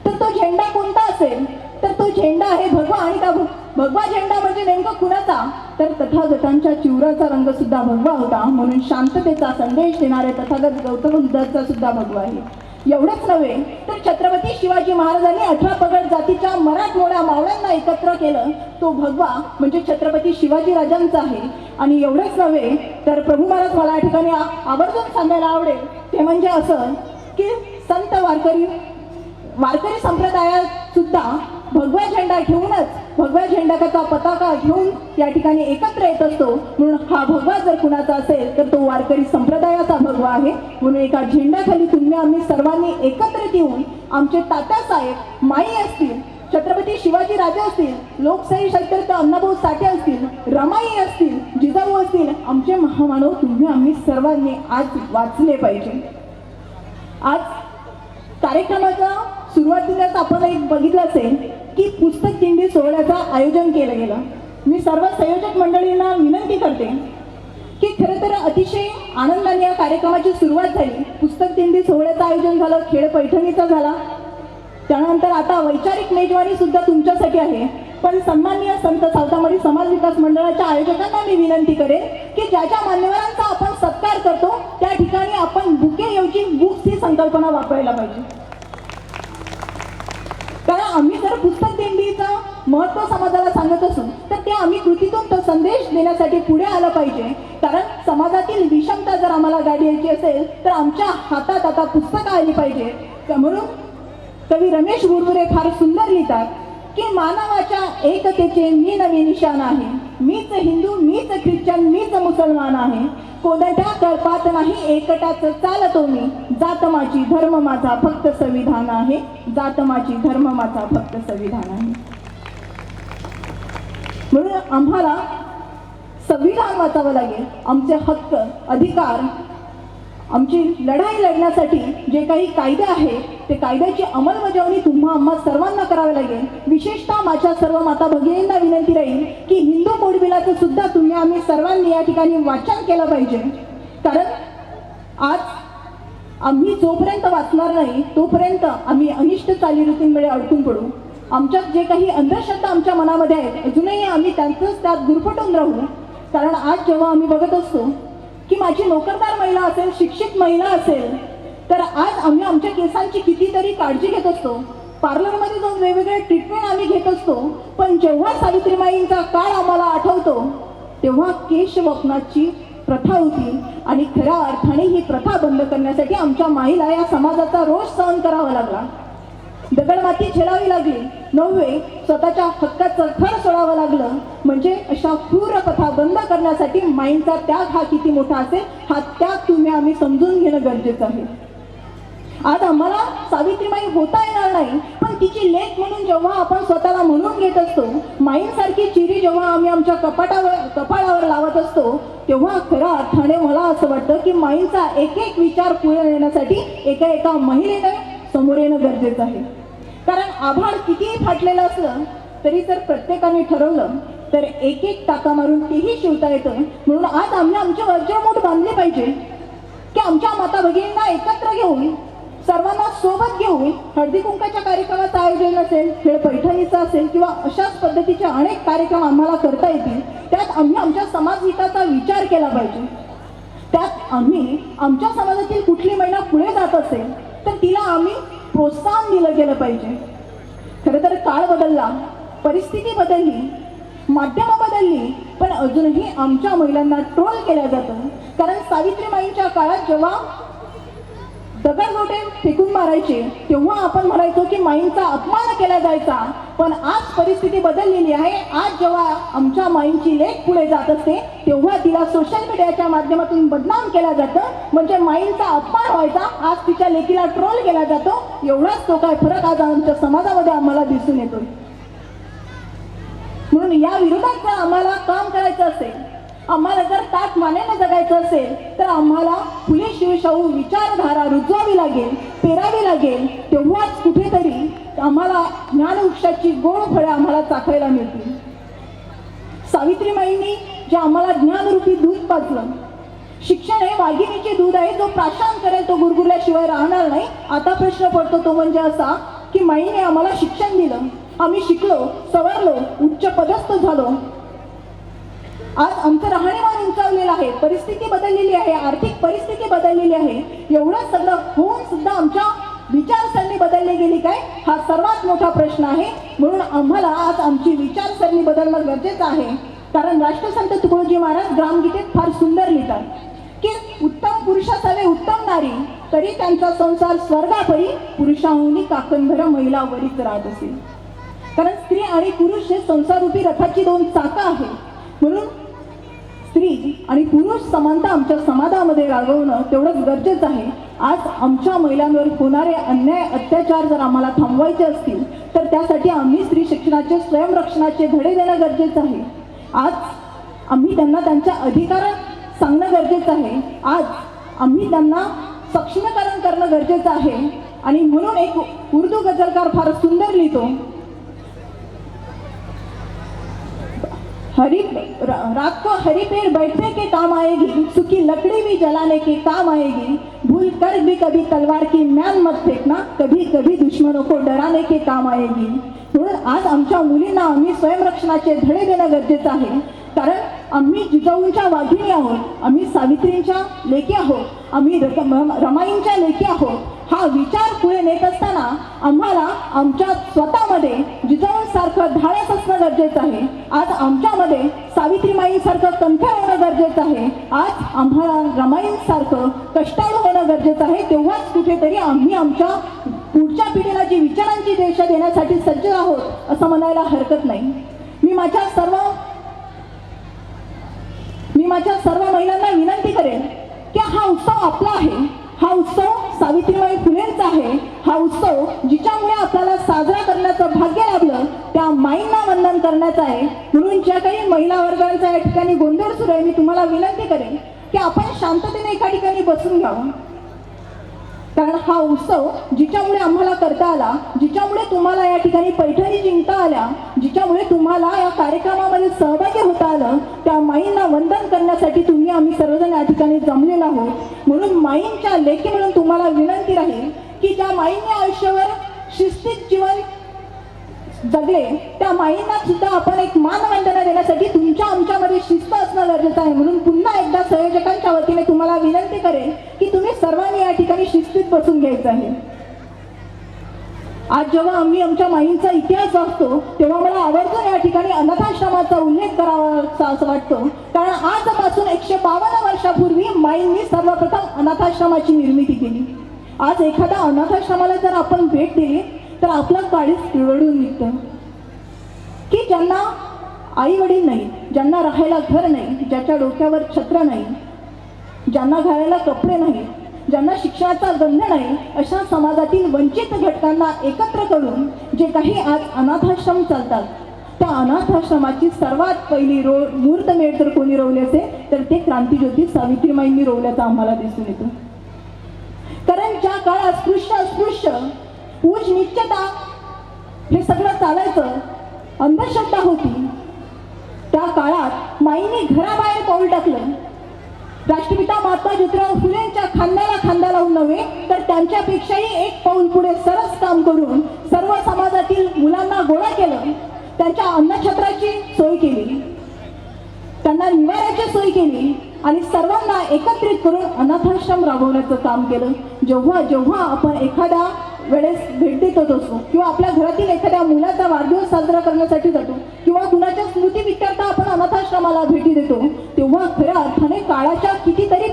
तर तो झेंडा कोणता असेल? तर तो झेंडा आहे भगवा. आणि त्या भगवा झेंडा म्हणजे नेमका कुणाचा? तर तथागतांच्या चिवराचा रंग सुद्धा भगवा होता. म्हणून शांततेचा संदेश देणारे तथागत गौतम बुद्धाचा सुद्धा भगवा आहे. एवढंच नव्हे तर छत्रपती शिवाजी महाराजांनी 18 पगड जातीच्या मराठमोळ्या मावळ्यांना एकत्र केलं. तो भगवा म्हणजे छत्रपती शिवाजी राजांचा आहे. आणि एवढंच नव्हे तर प्रभू महाराज मला या ठिकाणी आवर्जून सांगायला आवडेल ते म्हणजे असं की संत वारकरी संप्रदायात सुद्धा भगवा झेंडा घेऊनच भगव्या झेंड्याचा पताका घेऊन या ठिकाणी एकत्र येत असतो. म्हणून हा भगवा जर कुणाचा असेल तर तो वारकरी संप्रदायाचा भगवा आहे. म्हणून एका झेंड्याखाली तुम्ही आम्ही सर्वांनी एकत्रित येऊन आमचे तात्यासाहेब माई असतील, छत्रपती शिवाजी राजे असतील, लोकशाही शस्त्रत अण्णाभाऊ साठे असतील, रमाई असतील, जिजाऊ असतील, आमचे महामानव तुम्ही आम्ही सर्वांनी आज वाचले पाहिजे. आज कार्यक्रमाचा सुरुवातीलाच आपण एक बघितलं असेल की पुस्तक दिंडी सोहळ्याचं आयोजन केलं गेलं. मी सर्व संयोजक मंडळींना विनंती करते की खरं तर अतिशय आनंदाने या कार्यक्रमाची सुरुवात झाली. पुस्तक दिंडी सोहळ्याचं आयोजन झालं, खेळ पैठणीचा झाला, त्यानंतर आता वैचारिक मेजवानी सुद्धा तुमच्यासाठी आहे. पण सन्माननीय संत सावतामाळी समाज विकास मंडळाच्या आयोजकांना मी विनंती करेन की ज्या ज्या मान्यवरांचा आपण सत्कार करतो त्या ठिकाणी आपण बुकेऐवजी बुक्स ही संकल्पना वापरायला पाहिजे. कारण आम्ही जर पुस्तक दिंडीचं महत्त्व समाजाला सांगत असू तर ते आम्ही कृतीतून तो संदेश देण्यासाठी पुढे आलं पाहिजे. कारण समाजातील विषमता जर आम्हाला गाडयाची असेल तर आमच्या हातात आता पुस्तकं आली पाहिजे. म्हणून कवी रमेश गुरगुरे फार सुंदर लिहितात की मानवाच्या एकतेचे मी नवे निशाण आहे. मीच हिंदू, मीच ख्रिश्चन, मीच मुसलमान आहे. कोणत्या कल्पात नाही एकटाच चालतो मी. जात माझी धर्म माझा फक्त संविधान आहे. जात माझी धर्म माझा फक्त संविधान आहे. म्हणून आम्हाला संविधान वाचावं लागेल. आमचे हक्क अधिकार आमची लढाई लढण्यासाठी जे काही कायदे आहेत ते कायद्याची अंमलबजावणी तुम्हा आम्हा सर्वांना करावी लागेल. विशेषतः माझ्या सर्व माता भगिनींना विनंती राहील की हिंदू कोड बिलाचं सुद्धा तुम्ही आम्ही सर्वांनी या ठिकाणी वाचन केलं पाहिजे. कारण आज आम्ही जोपर्यंत वाचणार नाही तोपर्यंत आम्ही अनिष्ट चालीरीतींमुळे अडकून पडू. आमच्यात जे काही अंधश्रद्धा आमच्या मनामध्ये आहेत अजूनही आम्ही त्यांचंच त्यात गुरफटून राहू. कारण आज जेव्हा आम्ही बघत असतो की माझी नोकरदार महिला असेल, शिक्षित महिला असेल, तर आज आम्ही आमच्या केसांची कितीतरी काळजी घेत असतो. पार्लरमध्ये जाऊन वेगवेगळे ट्रीटमेंट आम्ही घेत असतो. पण जेव्हा सावित्रीमाईंचा काळ आम्हाला आठवतो तेव्हा केशवपनाची प्रथा होती. आणि खऱ्या अर्थाने ही प्रथा बंद करण्यासाठी आमच्या माईला या समाजाचा रोष सहन करावा लागला. दगडमाती झेलावी लागली, 9वे स्वतःच्या हक्काचं घर सोडावं लागलं. म्हणजे अशा क्रूर कथा बंद करण्यासाठी माईंचा त्याग हा किती मोठा असेल हा त्याग आम्ही समजून घेणं गरजेचं आहे. आज आम्हाला सावित्रीमाई होता येणार नाही, पण तिची लेक म्हणून जेव्हा आपण स्वतःला म्हणून घेत असतो, माईंसारखी चिरी जेव्हा आम्ही आमच्या कपाळावर लावत असतो, तेव्हा खऱ्या अर्थाने मला असं वाटतं की माईंचा एक एक विचार पुढे नेण्यासाठी एका महिलेने समोर येणं गरजेचं आहे. कारण आभाळ कितीही फाटलेलं असलं तरी जर प्रत्येकाने ठरवलं तर एक एक टाका मारून तेही शिवता येतं. म्हणून आज आम्ही आमचे वज्रमूठ बांधले पाहिजे की आमच्या माता भगिनींना एकत्र घेऊन, सर्वांना सोबत घेऊन हळदी कुंकाच्या कार्यक्रमाचं आयोजन असेल, खेळ पैठणीचा असेल किंवा अशाच पद्धतीचे अनेक कार्यक्रम आम्हाला करता येतील. त्यात आम्ही आमच्या समाजहिताचा विचार केला पाहिजे. त्यात आम्ही आमच्या समाजातील कुठली महिला पुढे जात असेल तर तिला आम्ही प्रोत्साहन दिलं गेलं पाहिजे. खरं तर काळ बदलला, परिस्थिती बदलली, माध्यमं बदलली, पण अजूनही आमच्या महिलांना ट्रोल केलं जातं. कारण सावित्रीमाईंच्या काळात जेव्हा दगडगोटे फेकून मारायचे तेव्हा आपण म्हणायचो की माईंचा अपमान केला जायचा. पण आज परिस्थिती बदललेली आहे. आज जेव्हा आमच्या माईंची लेक पुढे जात असते तेव्हा तिला सोशल मीडियाच्या माध्यमातून बदनाम केलं जातं. म्हणजे माईंचा अपमान व्हायचा, आज तिच्या लेकीला ट्रोल केला जातो. एवढाच तो काय फरक आज आमच्या समाजामध्ये आम्हाला दिसून येतोय. म्हणून या विरोधात जर आम्हाला काम करायचं असेल, आम्हाला जर ताट मानेने जगायचं असेल तर आम्हाला फुले शिवशाहू विचारधारा रुजवावी लागेल, पेरावी लागेल. तेव्हाच कुठेतरी आम्हाला ज्ञानवृक्षाची गोड फळे आम्हाला चाखायला मिळतील. सावित्रीमाईंनी जे आम्हाला ज्ञानरूपी दूध पाजलं, शिक्षण हे वाघिणीचे दूध आहे, जो प्राशन करेल तो गुरगुरल्याशिवाय राहणार नाही. आता प्रश्न पडतो तो म्हणजे असा की माईने आम्हाला शिक्षण दिलं, आम्ही शिकलो, सवरलो, उच्च पदस्थ झालो. आज आमचं राहणीमान उंचावलेलं आहे, परिस्थिती बदललेली आहे, आर्थिक परिस्थिती बदललेली आहे. एवढं सगळं होऊन सुद्धा आमच्या विचारसरणी बदलली गेली काय, हा सर्वात मोठा प्रश्न आहे. म्हणून आम्हाला आज आमची विचारसरणी बदलणं गरजेचं आहे. कारण राष्ट्रसंत तुकडोजी महाराज ग्रामगीतेत फार सुंदर लिहितात की उत्तम पुरुष असावे उत्तम नारी, तरी त्यांचा संसार स्वर्गापरी, पुरुषाहून काकंधर महिला वरीच राहत असेल. कारण स्त्री आणि पुरुष हे संसाररूपी रथाची दोन चाकं आहेत. म्हणून स्त्री आणि पुरुष समानता आमच्या समाजामध्ये राबवणं तेवढंच गरजेचं आहे. आज आमच्या महिलांवर होणारे अन्याय अत्याचार जर आम्हाला थांबवायचे असतील तर त्यासाठी आम्ही स्त्री शिक्षणाचे, स्वयंरक्षणाचे धडे देणं गरजेचं आहे. आज आम्ही त्यांना त्यांच्या अधिकार सांगणं गरजेचं आहे. आज आम्ही त्यांना सक्षमीकरण करणं गरजेचं आहे. आणि म्हणून एक उर्दू गझलकार फार सुंदर लिहितो, रात को हरी पेड़ बैठने के काम आएगी, सूखी लकड़ी भी जलाने के काम आएगी, भूल कर भी कभी तलवार की म्यान मत फेकना, कभी कभी दुश्मनों को डराने के काम आएगी. म्हणून आज आमच्या मुलींना आम्ही स्वयंरक्षणाचे धडे देणं गरजेचं आहे. कारण आम्ही जिजाऊंच्या वाघिणी आहोत, आम्ही सावित्रींच्या लेकी आहोत, आम्ही रमाईंच्या लेकी आहोत. हा विचार पुढे नेत असताना आम्हाला आमच्या स्वतःमध्ये जिजाऊंसारखं धाडस असणं गरजेचं आहे. आज आमच्यामध्ये सावित्रीमाईंसारखं कंठ्या होणं गरजेचं आहे. आज आम्हाला रमाईंसारखं कष्टाळू होणं गरजेचं आहे. तेव्हाच कुठेतरी आम्ही आमच्या पुढच्या पिढीला जी विचारांची दिशा देण्यासाठी सज्ज आहोत असं म्हणायला हरकत नाही. मी माझ्या सर्व महिलांना विनंती करेन की हा उत्सव आपला आहे, हा उत्सव सावित्रीबाई फुलेंचा आहे. हा उत्सव जिच्यामुळे आपल्याला साजरा करण्याचं भाग्य लाभलं त्या माईंना वंदन करण्याचं आहे. म्हणून ज्या काही महिला वर्गांचा या ठिकाणी गोंधळ सुरू आहे, मी तुम्हाला विनंती करेन की आपण शांततेने एका ठिकाणी बसून घ्यावं. कारण हा उत्सव जिच्यामुळे आम्हाला करता आला, जिच्यामुळे तुम्हाला या ठिकाणी पैठणी जिंकता आल्या, जिच्यामुळे तुम्हाला या कार्यक्रमामध्ये सहभागी होता आलं, त्या माईंना वंदन करण्यासाठी तुम्ही आम्ही सर्वजण या ठिकाणी जमलेलो आहोत. म्हणून माईंच्या लेखी म्हणून तुम्हाला विनंती राहील की ज्या माईंनी आयुष्यावर शिस्तीत जीवन जगले त्या माईंना सुद्धा आपण एक मानवंदना देण्यासाठी तुमच्या आमच्यामध्ये शिस्त असणं गरजेचं आहे. म्हणून पुन्हा एकदा संयोजकांच्या वतीने तुम्हाला विनंती करेन की तुम्ही सर्वांनी या ठिकाणी शिस्तीत बसून घ्यायचं आहे. आज जेव्हा आम्ही आमच्या माईंचा इतिहास वाचतो तेव्हा मला आवर्जून या ठिकाणी अनाथाश्रमाचा उल्लेख करावा असं वाटतो. कारण आजपासून 152 वर्षापूर्वी माईंनी सर्वप्रथम अनाथाश्रमाची निर्मिती केली. आज एखाद्या अनाथाश्रमाला जर आपण भेट दिली तर आपलं काळीज पिवळून निघतं. की ज्यांना आई वडील नाही, ज्यांना राहायला घर नाही, ज्याच्या डोक्यावर छत्र नाही, ज्यांना घालायला कपडे नाही, ज्यांना शिक्षणाचा गंध नाही, अशा समाजातील वंचित घटकांना एकत्र करून जे काही आज अनाथाश्रम चालतात, त्या अनाथाश्रमाची सर्वात पहिली मुहूर्तमेढ तर कोणी रोवली असेल तर ते क्रांतीज्योती सावित्रीमाईंनी रोवल्याचं आम्हाला दिसून येतं. कारण ज्या काळात अस्पृश्य उच्च नीचता हे सगळं चालायचं, अंधश्रद्धा होती, त्या काळात माईंनी घराबाहेर पाऊल टाकलं. राष्ट्रपिता महात्मा ज्योतिराव फुलेंच्या खांद्याला खांदा लावून नव्हे तर त्यांच्यापेक्षाही एक पाऊल पुढे सरस काम करून सर्व समाजातील मुलांना गोळा केलं, त्यांच्या अन्नछत्राची सोय केली, त्यांना निवाऱ्याची सोय केली आणि सर्वांना एकत्रित करून अनाथाश्रम राबवण्याचं काम केलं. जेव्हा जेव्हा आपण एखाद्या वेळेस भेट देत असतो किंवा आपल्या घरातील एखाद्या मुलाचा वाढदिवस साजरा करण्यासाठी जातो किंवा कुणाच्या स्मृतीप्रित्यर्थ आपण अनाथाश्रमाला भेटी देतो, तेव्हा खऱ्या अर्थाने काळाच्या कितीतरी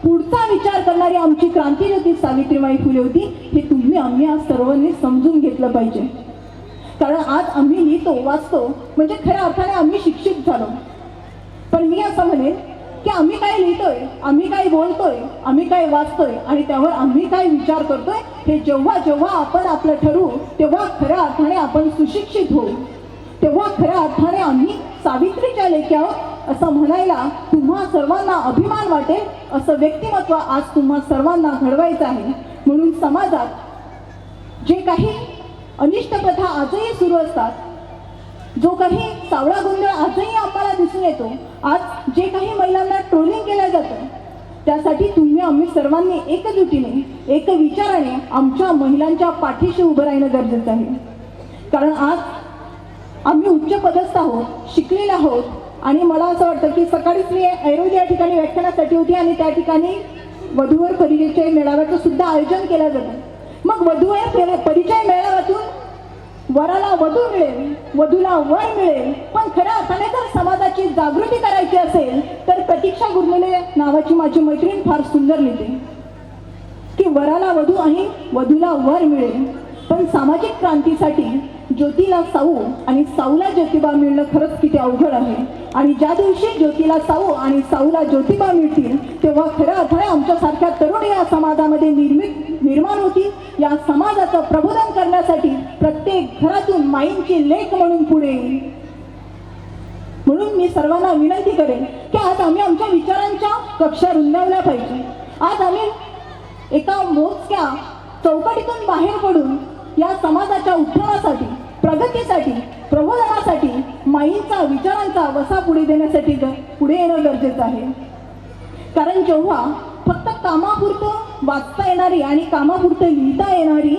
पुढचा विचार करणारी आमची क्रांतीज्योती सावित्रीबाई फुले होती. हे तुम्ही आम्ही आज सर्वांनी समजून घेतलं पाहिजे. कारण आज आम्ही लिहितो वाचतो म्हणजे खऱ्या अर्थाने आम्ही शिक्षित झालो. पण मी असं म्हणेन की आम्ही काय लिहितोय, आम्ही काय बोलतोय, आम्ही काय वाचतोय आणि त्यावर आम्ही काय विचार करतोय, हे जेव्हा जेव्हा आपण आपलं ठरवू तेव्हा खऱ्या अर्थाने आपण सुशिक्षित होऊ, तेव्हा खऱ्या अर्थाने आम्ही सावित्रीच्या लेकी आहोत असं म्हणायला तुम्हा सर्वांना अभिमान वाटेल. असं व्यक्तिमत्व आज तुम्हा सर्वांना घडवायचं आहे. म्हणून समाजात जे काही अनिष्ट प्रथा आजही सुरू असतात, जो काही सावळा गोंधळ आजही आम्हाला दिसून येतो, आज जे काही महिलांना ट्रोलिंग केलं जातं, त्यासाठी तुम्ही आम्ही सर्वांनी एकजुटीने एक विचाराने आमच्या महिलांच्या पाठीशी उभं राहणं गरजेचं आहे. कारण आज आम्ही उच्च पदस्थ आहोत, शिकलेले आहोत आणि मला असं वाटतं की सकाळीच मी ऐरोली या ठिकाणी व्याख्यानासाठी होती आणि त्या ठिकाणी वधूवर परिचय मेळाव्याचं सुद्धा आयोजन केलं जातं. मग वधूवर परिचय मेळाव्यातून वराला वधू मिळेल, वधूला वर मिळेल, पण खऱ्या अर्थाने जर समाजाची जागृती करायची असेल तर प्रतीक्षा गुरमुले नावाची माझी मैत्रीण फार सुंदर लिहिते की वराला वधू आणि वधूला वर मिळेल. पण सामाजिक क्रांतीसाठी ज्योतीला साऊ आणि साऊला ज्योतिबा मिळणं खरंच किती अवघड आहे. आणि ज्या दिवशी ज्योतीला साऊ आणि साऊला ज्योतिबा मिळतील तेव्हा खऱ्या अर्थाने आमच्यासारख्या तरुण या समाजामध्ये निर्माण होतील. या समाजाचं प्रबोधन करण्यासाठी प्रत्येक घरातून माईंची लेक म्हणून पुढे येईल. म्हणून मी सर्वांना विनंती करेन की आज आम्ही आमच्या विचारांच्या कक्षा रुंदावल्या पाहिजे. आज आम्ही एका मोजक्या चौकटीतून बाहेर पडून या समाजाच्या उत्थानासाठी, प्रगतीसाठी, प्रबोधनासाठी माईंचा विचारांचा वसा पुढे देण्यासाठी पुढे येणं गरजेचं आहे. कारण जेव्हा फक्त कामापुरतं वाचता येणारी आणि कामापुरतं लिहिता येणारी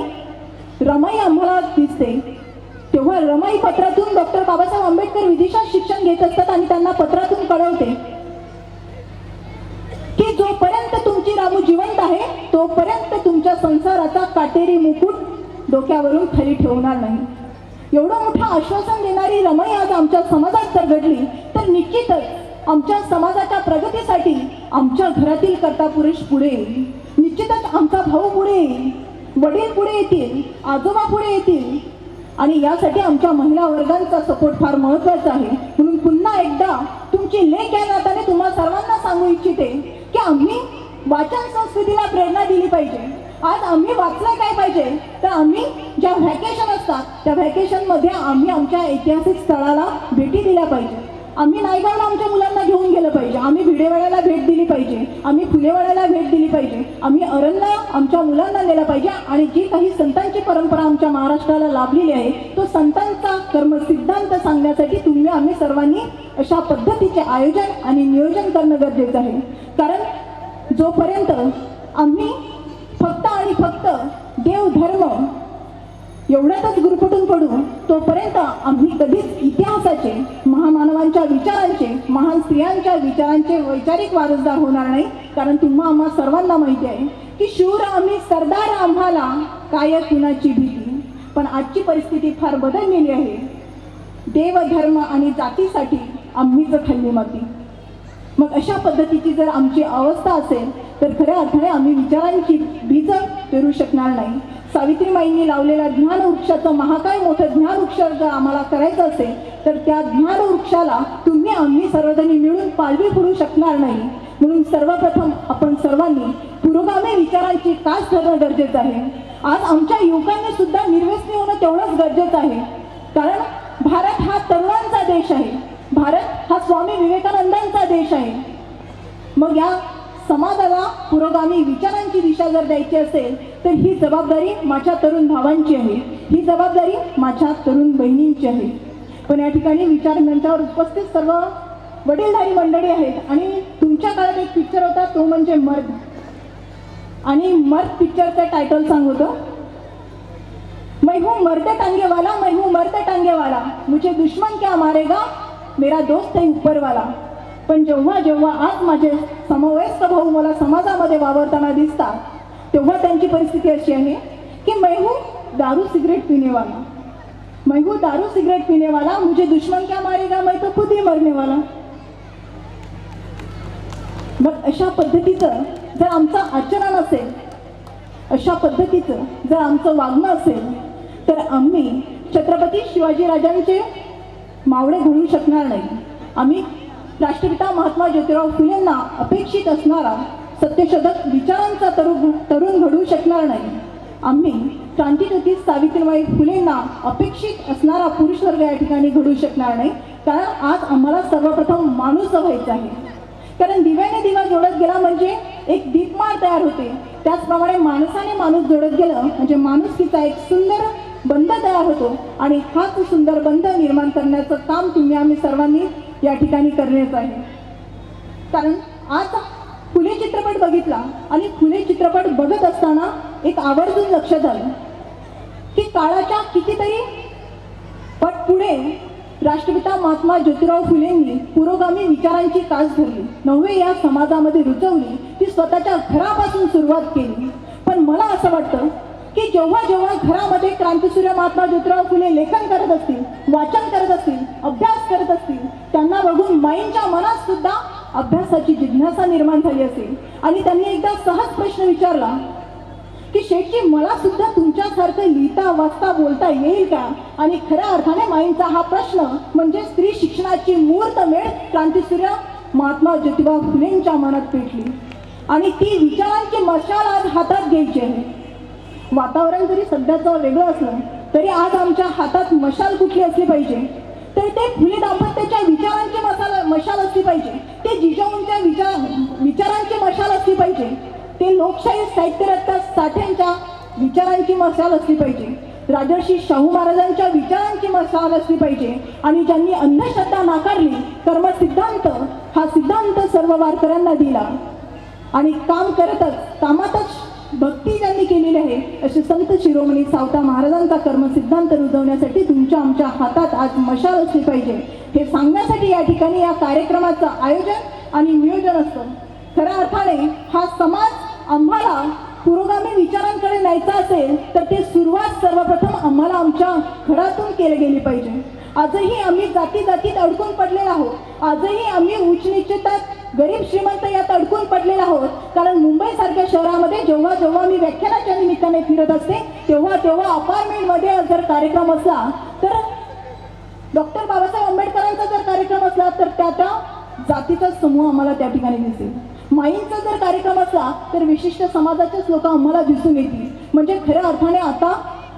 रमाई आम्हाला दिसते, तेव्हा रमाई पत्रातून डॉक्टर बाबासाहेब आंबेडकर विधिशास्त्र शिक्षण घेत असतात आणि त्यांना पत्रातून कळवते की जोपर्यंत तुमची रामू जिवंत आहे तोपर्यंत तुमच्या संसाराचा काटेरी मुकुट डोक्यावरून खाली ठेवणार नाही. एवढं मोठं आश्वासन देणारी रमाई आज आमच्या समाजात जर घडली तर निश्चितच आमच्या समाजाच्या प्रगतीसाठी आमच्या घरातील कर्ता पुरुष पुढे येईल, निश्चितच आमचा भाऊ पुढे येईल, वडील पुढे येतील, आजोबा पुढे येतील आणि यासाठी आमच्या महिला वर्गांचा सपोर्ट फार महत्त्वाचा आहे. म्हणून पुन्हा एकदा तुमची लेख या नात्याने तुम्हा सर्वांना सांगू इच्छिते की आम्ही वाचन संस्कृतीला प्रेरणा दिली पाहिजे. आज आम्ही वाचलं काय पाहिजे तर आम्ही ज्या व्हॅकेशन असतात त्या व्हॅकेशनमध्ये आम्ही आमच्या ऐतिहासिक स्थळाला भेटी दिल्या पाहिजे. आम्ही नायगावला आमच्या मुलांना घेऊन गेलं पाहिजे, आम्ही भिडेवाड्याला भेट दिली पाहिजे, आम्ही फुलेवाड्याला भेट दिली पाहिजे, आम्ही अरणला आमच्या मुलांना नेलं पाहिजे. आणि जी काही संतांची परंपरा आमच्या महाराष्ट्राला लाभलेली आहे तो संतांचा कर्म सिद्धांत सांगण्यासाठी तुम्ही आम्ही सर्वांनी अशा पद्धतीचे आयोजन आणि नियोजन करणं गरजेचं आहे. कारण जोपर्यंत आम्ही फक्त आणि फक्त देव धर्म एवढ्यातच गुरफटून पडू तोपर्यंत आम्ही कधीच इतिहासाचे, महामानवांच्या विचारांचे, महान स्त्रियांच्या विचारांचे वैचारिक वारसदार होणार नाही. कारण तुम्हा आम्हा सर्वांना माहिती आहे की शूर आम्ही सरदार आम्हाला काय कुणाची भीती. पण आजची परिस्थिती फार बदललेली आहे. देव धर्म आणि जातीसाठी आम्हीच खाल्ली माती. मग अशा पद्धतीची जर आमची अवस्था असेल तर खऱ्या अर्थाने आम्ही विचारांची बीज पेरू शकणार नाही. सावित्रीमाईंनी लावलेल्या ज्ञानवृक्षाचं महाकाय मोठं ज्ञानवृक्ष जर आम्हाला करायचं असेल तर त्या ज्ञानवृक्षाला तुम्ही आम्ही सर्वजणी मिळून पालवी फुलू शकणार नाही. म्हणून सर्वप्रथम आपण सर्वांनी पुरोगामी विचारांची कास धरणं गरजेचं आहे. आज आमच्या युवकांनी सुद्धा निर्व्यसनी होणं तेवढंच गरजेचं आहे. कारण भारत हा तरुणांचा देश आहे. भारत हा स्वामी विवेकानंदांचा देश आहे. मग या समाजाला पुरोगामी विचारांची दिशा जर द्यायची असेल तर ही जबाबदारी माझ्या तरुण भावांची आहे. ही जबाबदारी माझ्या तरुण बहिणींची आहे. पण या ठिकाणी विचार मंचावर उपस्थित सर्व वडीलधारी मंडळी आहेत आणि तुमच्या काळात एक पिक्चर होता तो म्हणजे मर्द. आणि मर्द पिक्चरचं टायटल सांगतो, मैं हूँ मर्द टांगे वाला, मैं हूँ मर्द टांगे वाला, मुझे दुश्मन क्या मारेगा, मेरा दोस्त है ऊपर वाला. पण जेव्हा जेव्हा आज माझे समवयस्क भाऊ मला समाजामध्ये वावरताना दिसतात तेव्हा त्यांची परिस्थिती अशी आहे की मैं हूँ दारू सिगरेट पीने वाला, मैं हूँ दारू सिगरेट पीने वाला, मुझे दुश्मन क्या मारेगा, मैं तो खुद ही मरने वाला. मग अशा पद्धतीचं जर आमचं आचरण असेल, अशा पद्धतीचं जर आमचं वागणं असेल तर आम्ही छत्रपती शिवाजीराजांचे मावळे घडू शकणार नाही. आम्ही राष्ट्रपिता महात्मा ज्योतिराव फुलेंना अपेक्षित असणारा सत्यशोधक विचारांचा तरुण घडू शकणार नाही. आम्ही क्रांतिज्योती सावित्रीबाई फुलेंना अपेक्षित असणारा पुरुष वर्ग या ठिकाणी घडू शकणार नाही. कारण आज आम्हाला सर्वप्रथम माणूस व्हायचा आहे. कारण दिव्याने दिवा जोडत गेला म्हणजे एक दीपमाळ तयार होते. त्याचप्रमाणे माणसाने माणूस जोडत गेलं म्हणजे माणुसकीचा एक सुंदर बंध तयार होतो. आणि हाच सुंदर बंध निर्माण करण्याचं काम तुम्ही आम्ही सर्वांनी या ठिकाणी करण्याचं आहे. कारण आज फुले चित्रपट बघितला आणि फुले चित्रपट बघत असताना एक आवर्जून लक्षात आलं की काळाच्या कितीतरी पट पुढे राष्ट्रपिता महात्मा ज्योतिराव फुलेंनी पुरोगामी विचारांची कास धरली, नव्हे या समाजामध्ये रुजवली, ती स्वतःच्या घरापासून सुरुवात केली. पण मला असं वाटतं की जेव्हा जेव्हा घरामध्ये क्रांतिसूर्य महात्मा ज्योतिराव फुले लेखन करत असतील, वाचन करत असतील, अभ्यास करत असतील, त्यांना बघून माईंच्या मनात सुद्धा अभ्यासाची जिज्ञासा निर्माण झाली असेल. आणि त्यांनी एकदा सहज प्रश्न विचारला की शेठजी मला सुद्धा तुमच्यासारखं लिहिता वाचता बोलता येईल का. आणि खऱ्या अर्थाने माईंचा हा प्रश्न म्हणजे स्त्री शिक्षणाची मुहूर्तमेढ क्रांतिसूर्य महात्मा ज्योतिबा फुलेंच्या मनात पेटली. आणि ती विचारांची मशाल आज हातात घ्यायची आहे. वातावरण जरी सध्याचं वेगळं असलं तरी आज आमच्या हातात मशाल कुठली असली पाहिजे तर ते फुले दाम्पत्याच्या विचारांची मशाल असली पाहिजे. ते जिजाऊंच्या विचारांची मशाल असली पाहिजे. ते लोकशाही साहित्यरत्न साठेंच्या विचारांची मशाल असली पाहिजे. राजर्षी शाहू महाराजांच्या विचारांची मशाल असली पाहिजे. आणि ज्यांनी अंधश्रद्धा नाकारली, कर्मसिद्धांत हा सिद्धांत सर्व वारकऱ्यांना दिला आणि कामातच भक्ती ज्यांनी केलेली आहे असे संत शिरोमणी सावता महाराजांचा कर्मसिद्धांत रुजवण्यासाठी तुमच्या आमच्या हातात आज मशाल असली पाहिजे. हे सांगण्यासाठी या ठिकाणी या कार्यक्रमाचं आयोजन आणि नियोजन असतं. खऱ्या अर्थाने हा समाज आम्हाला पुरोगामी विचारांकडे न्यायचा असेल तर ते सुरुवात सर्वप्रथम आम्हाला आमच्या घरातून केली गेली पाहिजे. आजही आम्ही जातीत अडकून पडलेलो आहोत. आजही आम्ही उच्च निश्चितात गरीब श्रीमंत यात अडकून पडलेलो आहोत. कारण मुंबईसारख्या शहरामध्ये जेव्हा जेव्हा मी व्याख्यानाच्या निमित्ताने फिरत असते तेव्हा अपार्टमेंटमध्ये जर कार्यक्रम असला तर डॉक्टर बाबासाहेब आंबेडकरांचा जर कार्यक्रम असला तर त्या जातीचा समूह आम्हाला त्या ठिकाणी दिसेल. माईंचा जर कार्यक्रम असला तर विशिष्ट समाजाचेच लोक आम्हाला दिसून येतील. म्हणजे खऱ्या अर्थाने आता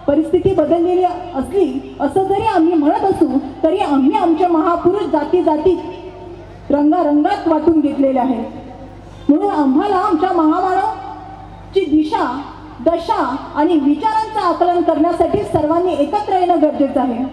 परिस्थिती बदललेली असली असं जरी आम्ही म्हणत असू तरी आम्ही आमचे महापुरुष जातीत रंगारंगात वाटून घेतलेले आहेत. म्हणून आम्हाला आमच्या महामानवची दिशा दशा आणि विचारांचं आकलन करण्यासाठी सर्वांनी एकत्र येणं गरजेचं आहे.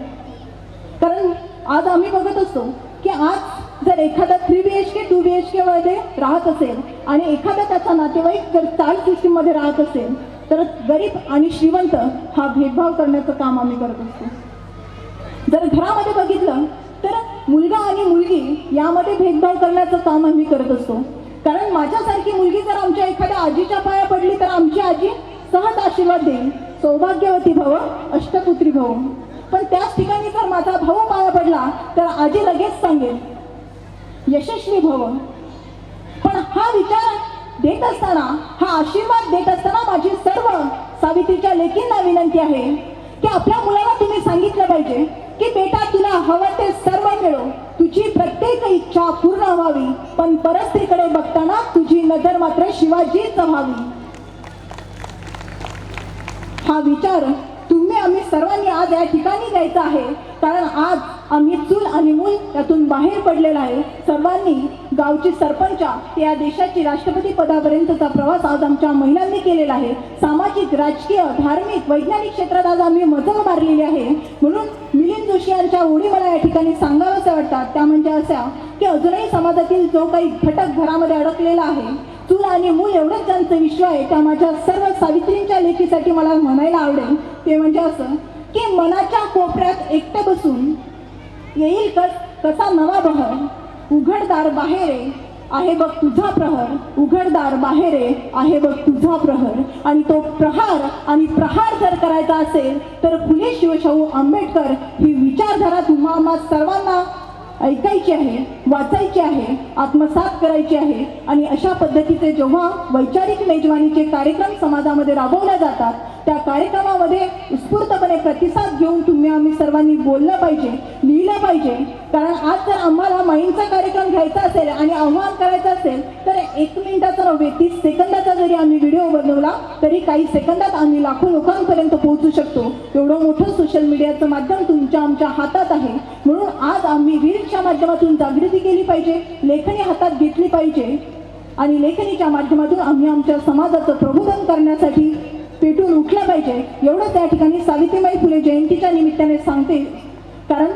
कारण आज आम्ही बघत असतो की आज जर एखादा 3BHK 2BHK मध्ये राहत असेल आणि एखादा त्याचा नातेवाईक जर चाळ सिस्टीममध्ये राहत असेल तर गरीब आणि श्रीमंत हा भेदभाव करण्याचं काम आम्ही करत असतो. जर घरामध्ये बघितलं तर मुलगा आणि मुलगी यामध्ये भेदभाव करण्याचं काम आम्ही करत असतो. कारण माझ्यासारखी मुलगी जर आमच्या एखाद्या आजीच्या पाया पडली तर आमची आजी सहज आशीर्वाद देईल, सौभाग्यवती भव अष्टपुत्री भव. पण त्याच ठिकाणी जर माझा भाऊ पाया पडला तर आजी लगेच सांगेल यशस्वी भव. पण हा विचार देत असताना, हा आशीर्वाद देत असताना माझी सर्व सावित्रीच्या लेकींना विनंती आहे की आपल्या मुलाला तुम्ही सांगितलं पाहिजे की बेटा तुला हवं ते सर्व मिळो, तुझी प्रत्येक इच्छा पूर्ण व्हावी, पण परस्त्रीकडे बघताना तुझी नजर मात्र शिवाजीच व्हावी. हा विचार तुम्ही आम्ही सर्वांनी आज या ठिकाणी द्यायचा आहे, कारण आज आम्ही चूल आणि मूल यातून बाहेर पडलेला आहे. सर्वांनी गावची सरपंच ते या देशाची राष्ट्रपती पदापर्यंतचा प्रवास आज आमच्या महिलांनी केलेला आहे. सामाजिक, राजकीय, धार्मिक, वैज्ञानिक क्षेत्रात आज आम्ही मजल मारलेली आहे. म्हणून मिलिंद जोशी यांच्या ओळी मला या ठिकाणी सांगाव्याच्या वाटतात, त्या म्हणजे अशा की अजूनही समाजातील जो काही घटक घरामध्ये अडकलेला आहे, चूल आणि मूल एवढंच ज्यांचं विश्व आहे, त्या माझ्या सर्व सावित्रींच्या लेखीसाठी मला म्हणायला आवडेल ते म्हणजे असं की मनाच्या कोपऱ्यात एकटं बसून येईल कसा नवा बहर, उघडदार बाहेर आहे बघ तुझा प्रहर, उघडदार बाहेर आहे बघ तुझा प्रहर. आणि तो प्रहार आणि प्रहार जर करायचा असेल तर फुले शिवशाहू आंबेडकर ही विचारधारा तुम्हा सर्वांना ऐकायची आहे, वाचायची आहे, आत्मसात करायची आहे. आणि अशा पद्धतीचे जेव्हा वैचारिक मेजवानीचे कार्यक्रम समाजामध्ये राबवले जातात, त्या कार्यक्रमामध्ये उत्स्फूर्तपणे प्रतिसाद घेऊन तुम्ही आम्ही सर्वांनी बोललं पाहिजे, लिहिलं पाहिजे. कारण आज जर आम्हाला माईंचा कार्यक्रम घ्यायचा असेल आणि आव्हान करायचं असेल तर 1 मिनिटाचा नव्हे 30 सेकंदाचा जरी आम्ही व्हिडिओ बनवला तरी काही सेकंदात आम्ही लाखो लोकांपर्यंत पोहोचू शकतो. एवढं मोठं सोशल मीडियाचं माध्यम तुमच्या आमच्या हातात आहे. म्हणून आज आम्ही रील्सच्या माध्यमातून जागृती केली पाहिजे, लेखणी हातात घेतली पाहिजे आणि लेखणीच्या माध्यमातून आम्ही आमच्या समाजाचं प्रबोधन करण्यासाठी पेटून उठलं पाहिजे. एवढंच या ठिकाणी सावित्रीबाई फुले जयंतीच्या निमित्ताने सांगते. कारण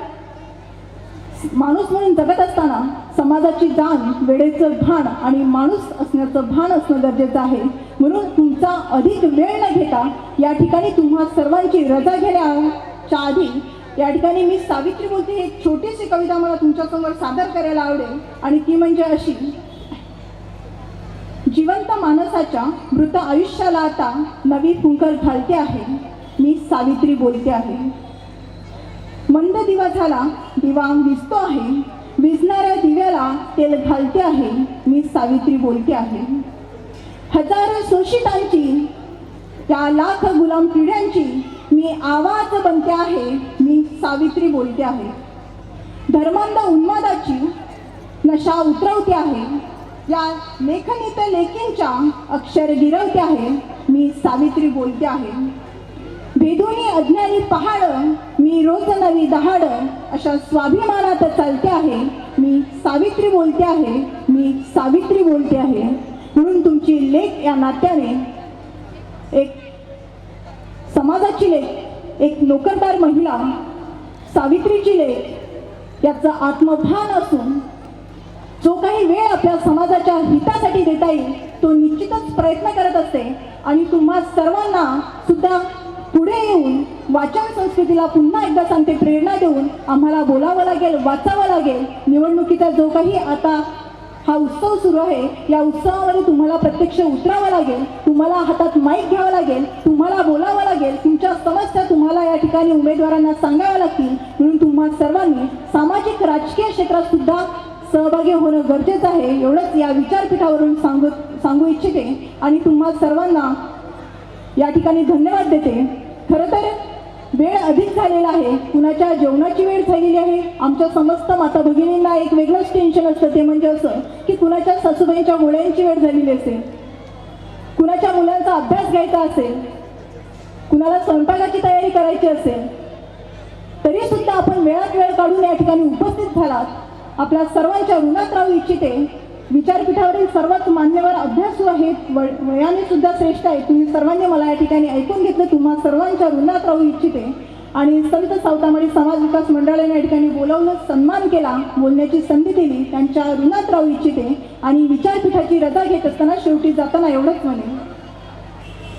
माणूस म्हणून जगत असताना समाजाची जाण, वेळेचं भान आणि माणूस असण्याचं भान असणं गरजेचं आहे. म्हणून तुमचा अधिक वेळ न घेता या ठिकाणी तुम्हा सर्वांची रजा घेण्याच्या आधी या ठिकाणी मी सावित्री बोलते एक छोटीशी कविता मला तुमच्यासमोर सादर करायला आवडेल. आणि ती म्हणजे अशी: जिवंत माणसाच्या मृत आयुष्याला आता नवी फुंकर घालते आहे, मी सावित्री बोलते आहे. मंद दिवा झाला, दिवा विझतो आहे, विझणाऱ्या दिव्याला तेल घालते आहे, मी सावित्री बोलते आहे. हजारो शोषितांची, त्या लाख गुलाम पिढ्यांची मी आवाज बनते आहे, मी सावित्री बोलते आहे. धर्मांध उन्मादाची नशा उतरवते आहे, या लेखनीत लेखींच्या अक्षर गिरवते आहे, मी सावित्री बोलते आहे. भेदोनी अज्ञानी पहाड, मी रोज नवी दहाड, अशा स्वाभिमानात चालते आहे, मी सावित्री बोलते आहे, मी सावित्री बोलते आहे. म्हणून तुमची लेख या नात्याने एक समाजाची लेख, एक नोकरदार महिला, सावित्रीची लेख याचं आत्मभान असून जो काही वेळ आपल्या समाजाच्या हितासाठी देता येईल तो निश्चितच प्रयत्न करत असते. आणि तुम्हा सर्वांना सुद्धा पुढे येऊन वाचन संस्कृतीला पुन्हा एकदा सांगते प्रेरणा देऊन आम्हाला बोलावं लागेल, वाचावं लागेल. निवडणुकीचा जो काही आता हा उत्सव सुरू आहे, या उत्सवामध्ये तुम्हाला प्रत्यक्ष उतरावं लागेल, तुम्हाला हातात माईक घ्यावं लागेल, तुम्हाला बोलावं लागेल, तुमच्या समस्या तुम्हाला या ठिकाणी उमेदवारांना सांगाव्या लागतील. म्हणून तुम्हा सर्वांनी सामाजिक राजकीय क्षेत्रात सुद्धा सहभागी होणं गरजेचं आहे. एवढंच या विचारपीठावरून सांगू इच्छिते आणि तुम्हा सर्वांना या ठिकाणी धन्यवाद देते. खरं तर वेळ अधिक झालेला आहे, कुणाच्या जेवणाची वेळ झालेली आहे. आमच्या समस्त माता भगिनींना एक वेगळंच टेन्शन असतं, ते म्हणजे असं की कुणाच्या सासूबाईंच्या गोळ्यांची वेळ झालेली असेल, कुणाच्या मुलांचा अभ्यास घ्यायचा असेल, कुणाला स्वयंपाकाची तयारी करायची असेल, तरी सुद्धा आपण वेळात वेळ काढून या ठिकाणी उपस्थित झालात. आपल्या सर्वांच्या ऋणात राहू इच्छिते. विचारपीठावरील सर्वच मान्यवर अभ्यासू आहेत, वयाने सुद्धा श्रेष्ठ आहेत. तुम्ही सर्वांनी मला या ठिकाणी ऐकून घेतलं. तुम्हा सर्वांच्या ऋणात राहू इच्छिते. आणि संत सावतामाळी समाज विकास मंडळाने या ठिकाणी बोलावलं, सन्मान केला, बोलण्याची संधी दिली, त्यांच्या ऋणात राहू इच्छिते. आणि विचारपीठाची रजा घेत असताना शेवटी जाताना एवढंच म्हणेन,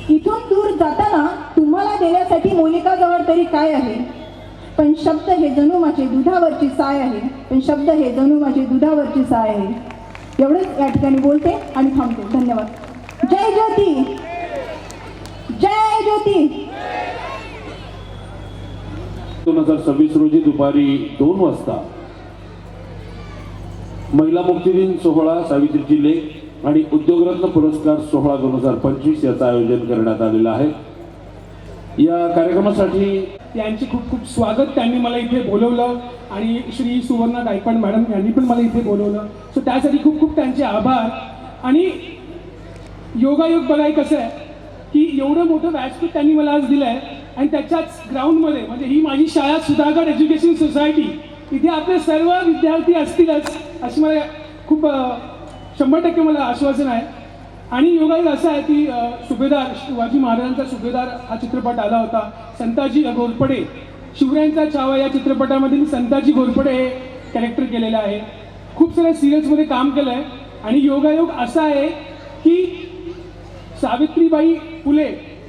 इथून दूर जाताना तुम्हाला देण्यासाठी मोनिकाजवळ तरी काय आहे, पण शब्द हे जणू माझी दुधावरची साय आहे, पण शब्द हे जणू माझी दुधावरची साय आहे. एवढंच या ठिकाणी बोलते आणि थांबते. धन्यवाद. जय ज्योती, जय ज्योती. 2026 रोजी दुपारी 2 वाजता महिला मुक्ती दिन सोहळा सावित्रीची लेख आणि उद्योगरत्न पुरस्कार सोहळा 2025 याचं आयोजन करण्यात आलेलं आहे. या कार्यक्रमासाठी यांचे खूप खूप स्वागत. त्यांनी मला इथे बोलवलं आणि श्री सुवर्णा गायकवाड मॅडम यांनी पण मला इथे बोलवलं. सो त्यासाठी खूप खूप त्यांचे आभार. आणि योगायोग बघाय कसं आहे की एवढं मोठं व्यासपीठ त्यांनी मला आज दिलं आहे आणि त्याच्याच ग्राउंडमध्ये म्हणजे ही माझी शाळा सुधागड एज्युकेशन सोसायटी, इथे आपले सर्व विद्यार्थी असतीलच अशी मला खूप 100% मला आश्वासन आहे. आणि योगायोग असं आहे की सुभेदार शिवाजी महाराजांचा सुभेदार हा चित्रपट आला होता. संताजी घोरपडे शिवरायांचा छावा या चित्रपटामध्ये मी संताजी घोरपडे हे कॅरेक्टर केलेलं आहे. खूप साऱ्या सिरियल्समध्ये काम केलं आहे. आणि योगायोग असा आहे की सावित्रीबाई फुले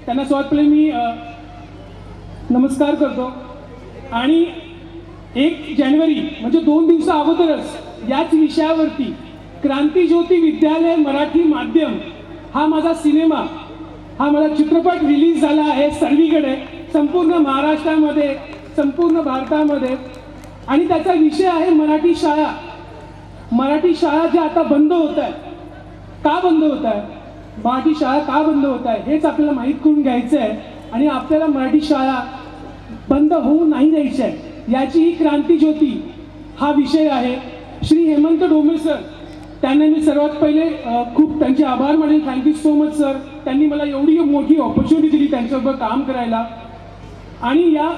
त्यांना सर्वात पहिले मी नमस्कार करतो. आणि 1 जानेवारी म्हणजे 2 दिवसा अगोदरच याच विषयावरती क्रांतीज्योती विद्यालय मराठी माध्यम हा माझा सिनेमा, हा माझा चित्रपट रिलीज झाला आहे सर्वीकडे, संपूर्ण महाराष्ट्रामध्ये, संपूर्ण भारतामध्ये. आणि त्याचा विषय आहे मराठी शाळा. मराठी शाळा ज्या आता बंद होत आहे, का बंद होत आहे, मराठी शाळा का बंद होत आहे हेच आपल्याला माहीत करून घ्यायचं आहे. आणि आपल्याला मराठी शाळा बंद होऊ नाही द्यायची आहे, याची ही क्रांतीज्योती हा विषय आहे. श्री हेमंत डोमे सर त्यांना मी सर्वात पहिले खूप त्यांचे आभार मानेन. Thank you so much sir. त्यांनी मला एवढी मोठी ऑपॉर्च्युनिटी दिली त्यांच्याबरोबर काम करायला. आणि या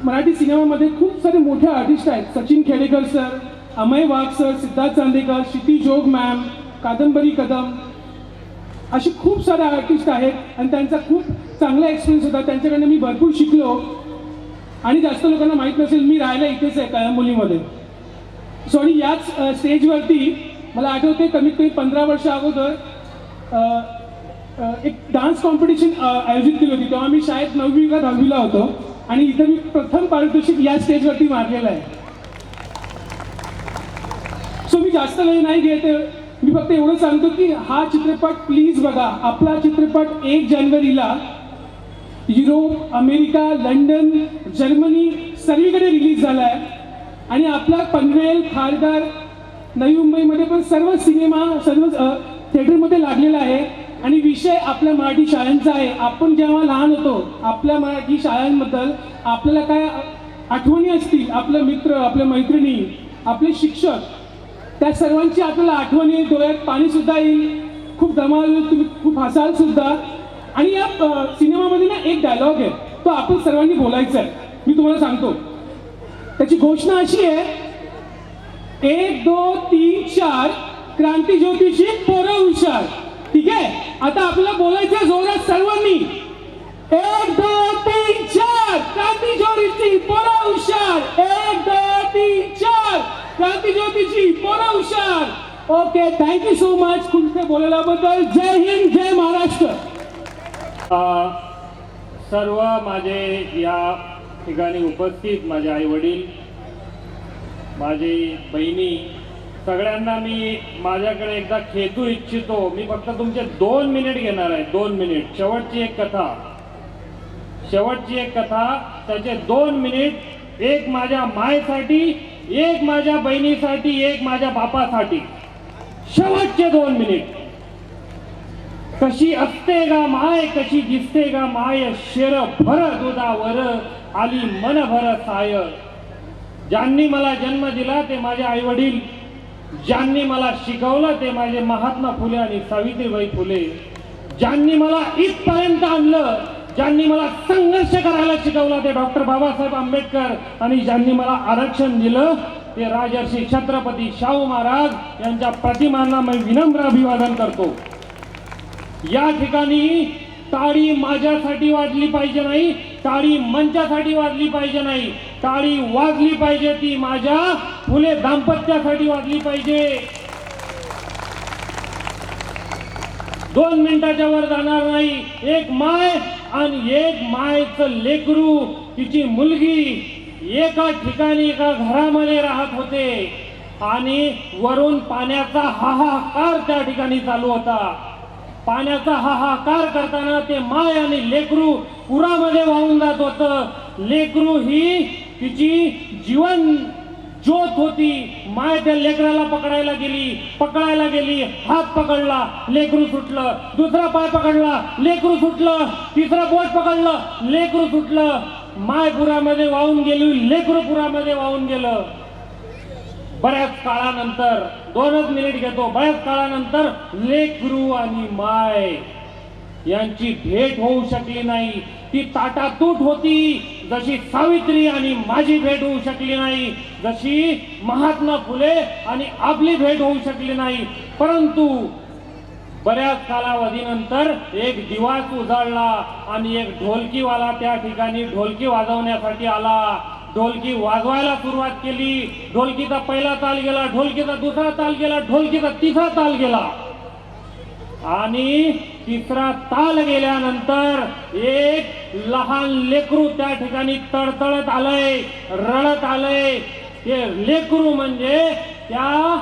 मराठी सिनेमामध्ये खूप सारे मोठे आर्टिस्ट आहेत. सचिन खेडेकर सर, अमय वाघ सर, सिद्धार्थ चांदेकर, क्षिती जोग मॅम, कादंबरी कदम, असे खूप सारे आर्टिस्ट आहेत. आणि त्यांचा खूप चांगला एक्सपिरियन्स होता. त्यांच्याकडनं मी भरपूर शिकलो. आणि जास्त लोकांना माहीत नसेल मी राहायला इथेच आहे कळंबोलीमध्ये. सो आणि याच स्टेजवरती मला आठवते कमीत कमी 15 वर्ष अगोदर एक डान्स कॉम्पिटिशन आयोजित केली होती. तेव्हा मी शाळेत 9वी का 10वीला होतो. आणि इथं मी प्रथम पारितोषिक या स्टेजवरती मारलेलं आहे. सो मी जास्त वेळ नाही घेते. मी फक्त एवढं सांगतो की हा चित्रपट प्लीज बघा. आपला चित्रपट 1 जानेवारीला युरोप, अमेरिका, लंडन, जर्मनी सर्वीकडे रिलीज झाला आहे. आणि आपला पनवेल, खारघर, नवी मुंबईमध्ये पण सर्व सिनेमा सर्व थिएटरमध्ये लागलेला आहे. आणि विषय आपल्या मराठी शाळांचा आहे. आपण जेव्हा लहान होतो आपल्या मराठी शाळांबद्दल आपल्याला काय आठवणी असतील, आपले मित्र, आपल्या मैत्रिणी, आपले शिक्षक, त्या सर्वांची आपल्याला आठवण येईल, डोळ्यात पाणीसुद्धा येईल, खूप धमाल होईल, तुम्ही खूप हसाल सुद्धा. आणि या सिनेमामध्ये ना एक डायलॉग आहे, तो आपण सर्वांनी बोलायचा आहे. मी तुम्हाला सांगतो. त्याची घोषणा अशी आहे, 1 2 3 4 क्रांतीज्योतीची पोरं हुशार. ठीक आहे, आता आपल्याला बोलायचं जोरात सर्वांनी. 1 2 3 4 क्रांतीज्योतीची पोरं हुशार. 1 2 3 4 क्रांतीज्योतीची पोरं हुशार. ओके, थँक्यू सो मच खूप बोलल्याबद्दल. जय हिंद, जय महाराष्ट्र. सर्व माझे या ठिकाणी उपस्थित माझे आई वडील, माझी बहिणी, सगळ्यांना मी माझ्याकडे एकदा खेचू इच्छितो. मी फक्त तुमचे 2 मिनिट घेणार आहे. 2 मिनिट. शेवटची एक कथा, त्याचे 2 मिनिट. एक माझ्या मायसाठी, एक माझ्या बहिणीसाठी, एक माझ्या बापासाठी. शेवटचे 2 मिनिट. कशी असते गा माय, कशी दिसते गा माय, शेर भर दुधावर आली मन भर साय. ज्यांनी मला जन्म दिला ते माझे आई वडील, ज्यांनी मला शिकवलं ते माझे महात्मा फुले आणि सावित्रीबाई फुले, ज्यांनी मला इथपर्यंत आणलं, ज्यांनी मला संघर्ष करायला शिकवला ते डॉक्टर बाबासाहेब आंबेडकर, आणि ज्यांनी मला आरक्षण दिलं ते राजर्षी छत्रपती शाहू महाराज यांच्या प्रतिमांना मी विनम्र अभिवादन करतो. या ठिकाणी टाळी माझ्यासाठी वाजली पाहिजे नाही, टाळी मंचासाठी वाजली पाहिजे नाही, टाळी वाजली पाहिजे ती माझ्या फुले दाम्पत्यासाठी वाजली पाहिजे. 2 मिनिटाच्या वर जाणार नाही. एक माय आणि एक मायचं लेकरू, तिची मुलगी एका ठिकाणी एका घरामध्ये राहत होते आणि वरून पाण्याचा हाहाकार त्या ठिकाणी चालू होता. पाण्याचा हाहाकार करताना ते माय आणि लेकरू पुरामध्ये वाहून जात होतं. लेकरू ही तिची जीवन ज्योत होती. माय त्या लेकराला पकडायला गेली, हात पकडला, लेकरू सुटलं. दुसरा पाय पकडला, लेकरू सुटलं. तिसरा बोट पकडलं, लेकरू सुटलं. माय पुरामध्ये वाहून गेली, लेकरू पुरामध्ये वाहून गेलं. बऱ्याच काळानंतर, 2च मिनिट घेतो, बऱ्याच काळानंतर लेकरू आणि माय यांची भेट होऊ शकली नाही. ती ताटातूट होती. जशी सावित्री आणि माझी भेट होऊ शकली नाही, जशी महात्मा फुले आणि आपली भेट होऊ शकली नाही. परंतु बऱ्याच कालावधीनंतर एक दिवाच उजाडला आणि एक ढोलकीवाला त्या ठिकाणी ढोलकी वाजवण्यासाठी आला. ढोलकी वाजवायला सुरुवात केली. ढोलकीचा पहिला ताल गेला, ढोलकीचा दुसरा ताल गेला, ढोलकीचा तिसरा ताल गेला. आणि तिसरा ताल गेल्यानंतर एक लहान लेकरू त्या ठिकाणी तळतळत आलंय, रडत आलंय. ते लेकरू म्हणजे त्या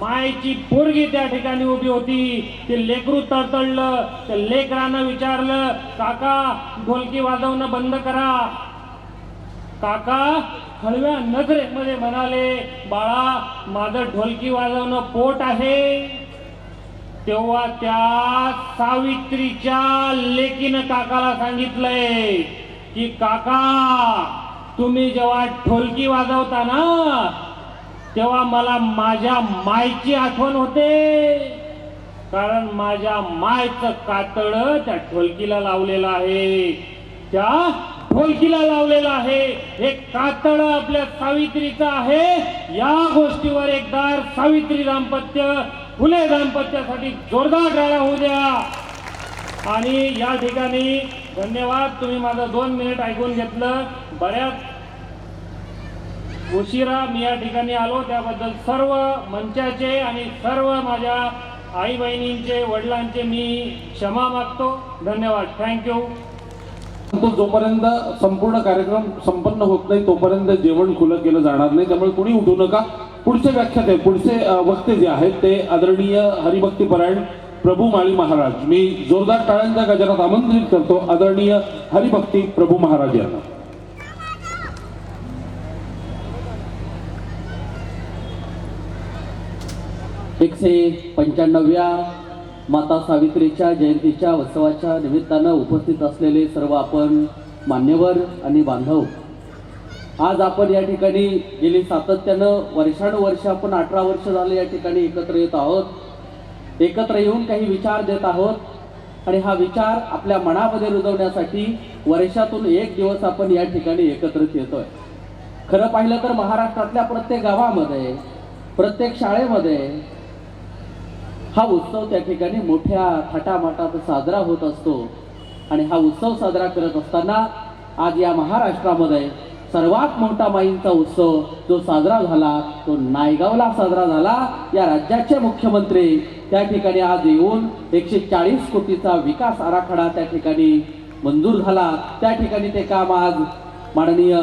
मायची पोरगी त्या ठिकाणी उभी होती. ते लेकरू तळतळलं. त्या लेकरानं विचारलं, काका ढोलकी वाजवणं बंद करा. काका हळव्या नजरेमध्ये म्हणाले, बाळा माझं ढोलकी वाजवणं पोट आहे. तेव्हा त्या सावित्रीच्या लेकीनं काकाला सांगितलंय की काका तुम्ही जेव्हा ढोलकी वाजवता ना तेव्हा मला माझ्या मायची आठवण होते, कारण माझ्या मायचं कातड त्या ढोलकीला लावलेलं आहे. त्या ढोलकीला लावलेलं आहे. हे कातड आपल्या सावित्रीचं आहे. या गोष्टीवर एकदा सावित्री दाम्पत्य, फुले दाम्पत्यासाठी जोरदार टाळ्या होऊ द्या. आणि या ठिकाणी धन्यवाद, तुम्ही माझं 2 मिनिट ऐकून घेतलं. बऱ्याच उशिरा मी या ठिकाणी आलो, त्याबद्दल सर्व मंचाचे आणि सर्व माझ्या आई बहिणींचे, वडिलांचे मी क्षमा मागतो. धन्यवाद. थँक्यू. जोपर्यंत संपूर्ण कार्यक्रम संपन्न होत नाही तोपर्यंत जेवण खुलं केलं जाणार नाही. त्यामुळे कुणी उठू नका. पुढचे व्याख्याते, पुढचे वक्ते जे आहेत ते आदरणीय हरिभक्तीपरायण प्रभू माळी महाराज. मी जोरदार टाळ्यांच्या गजरात आमंत्रित करतो आदरणीय हरिभक्ती प्रभू महाराज यांना. 195व्या माता सावित्रीच्या जयंतीच्या उत्सवाच्या निमित्तानं उपस्थित असलेले सर्व आपण मान्यवर आणि बांधव, आज आपण या ठिकाणी गेली सातत्यानं वर्षानुवर्ष आपण 18 वर्ष झाले या ठिकाणी एकत्र येत आहोत. एकत्र येऊन काही विचार देत आहोत आणि हा विचार आपल्या मनामध्ये रुजवण्यासाठी वर्षातून एक दिवस आपण या ठिकाणी एकत्रित येतोय. खरं पाहिलं तर महाराष्ट्रातल्या प्रत्येक गावामध्ये, प्रत्येक शाळेमध्ये हा उत्सव त्या ठिकाणी मोठ्या थाटामाटात साजरा होत असतो. आणि हा उत्सव साजरा करत असताना आज या महाराष्ट्रामध्ये सर्वात मोठा माईंचा उत्सव जो साजरा झाला तो नायगावला साजरा झाला. या राज्याचे मुख्यमंत्री त्या ठिकाणी आज येऊन 140 कोटीचा विकास आराखडा त्या ठिकाणी मंजूर झाला. त्या ठिकाणी ते काम आज माननीय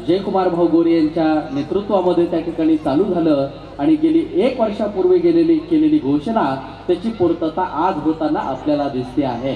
जयकुमार भाऊ गोरे यांच्या नेतृत्वामध्ये त्या ठिकाणी चालू झालं आणि गेली 1 वर्षापूर्वी केलेली घोषणा त्याची पूर्तता आज होताना आपल्याला दिसते आहे.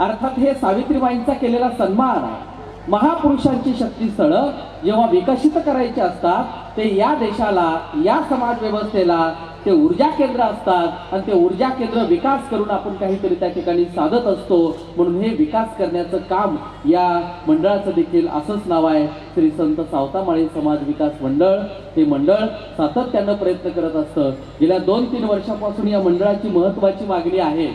अर्थात हे सावित्रीबाईंचा केलेला सन्मान आहे. महापुरुषांची शक्तीस्थळं जेव्हा विकसित करायची असतात ते या देशाला, या समाज व्यवस्थेला ते ऊर्जा केंद्र असतात आणि ते ऊर्जा केंद्र विकास करून आपण काहीतरी त्या ठिकाणी साधत असतो. म्हणून हे विकास करण्याचं काम या मंडळाचं देखील असंच नाव आहे, श्री संत सावतामाळी समाज विकास मंडळ. हे मंडळ सातत्यानं प्रयत्न करत असतं. गेल्या 2-3 वर्षापासून या मंडळाची महत्त्वाची मागणी आहे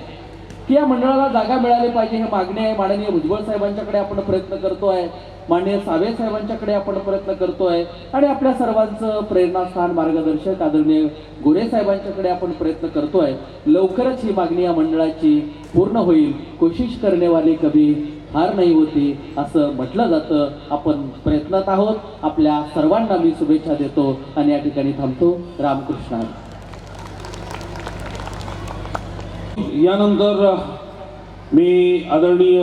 की या मंडळाला जागा मिळाली पाहिजे. ही मागणी आहे. माननीय भुजबळ साहेबांच्याकडे आपण प्रयत्न करतोय, माननीय सावे साहेबांच्याकडे आपण प्रयत्न करतोय आणि आपल्या सर्वांचं प्रेरणास्थान मार्गदर्शक आदरणीय गोरे साहेबांच्याकडे आपण प्रयत्न करतोय. लवकरच ही मागणी या मंडळाची पूर्ण होईल. कोशिश करणे वाले कभी हार नाही होती असं म्हटलं जातं. आपण प्रयत्नात आहोत. आपल्या सर्वांना मी शुभेच्छा देतो आणि या ठिकाणी थांबतो. रामकृष्ण. यानंतर मी आदरणीय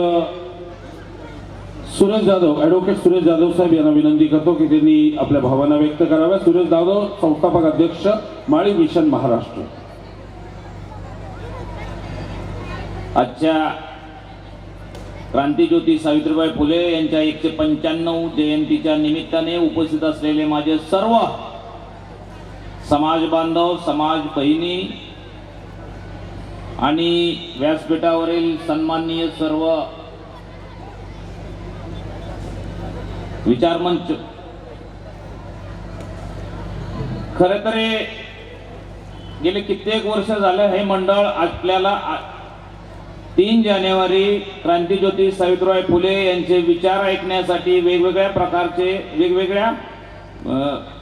सुरेश जाधव, ॲडव्होकेट सुरेश जाधव साहेब यांना विनंती करतो की त्यांनी आपल्या भावना व्यक्त कराव्या. सुरेश जाधव, संस्थापक अध्यक्ष, माळी मिशन महाराष्ट्र. आजच्या क्रांतीज्योती सावित्रीबाई फुले यांच्या 195 जयंतीच्या निमित्ताने उपस्थित असलेले माझे सर्व समाज बांधव, समाज बहिणी आणि व्यासपीठावरील सन्माननीय सर्व विचारमंच, खरे तर गेले कित्येक वर्ष झालं हे मंडळ आपल्याला 3 जानेवारी क्रांतीज्योती सावित्रीबाई फुले यांचे विचार ऐकण्यासाठी वेगवेगळ्या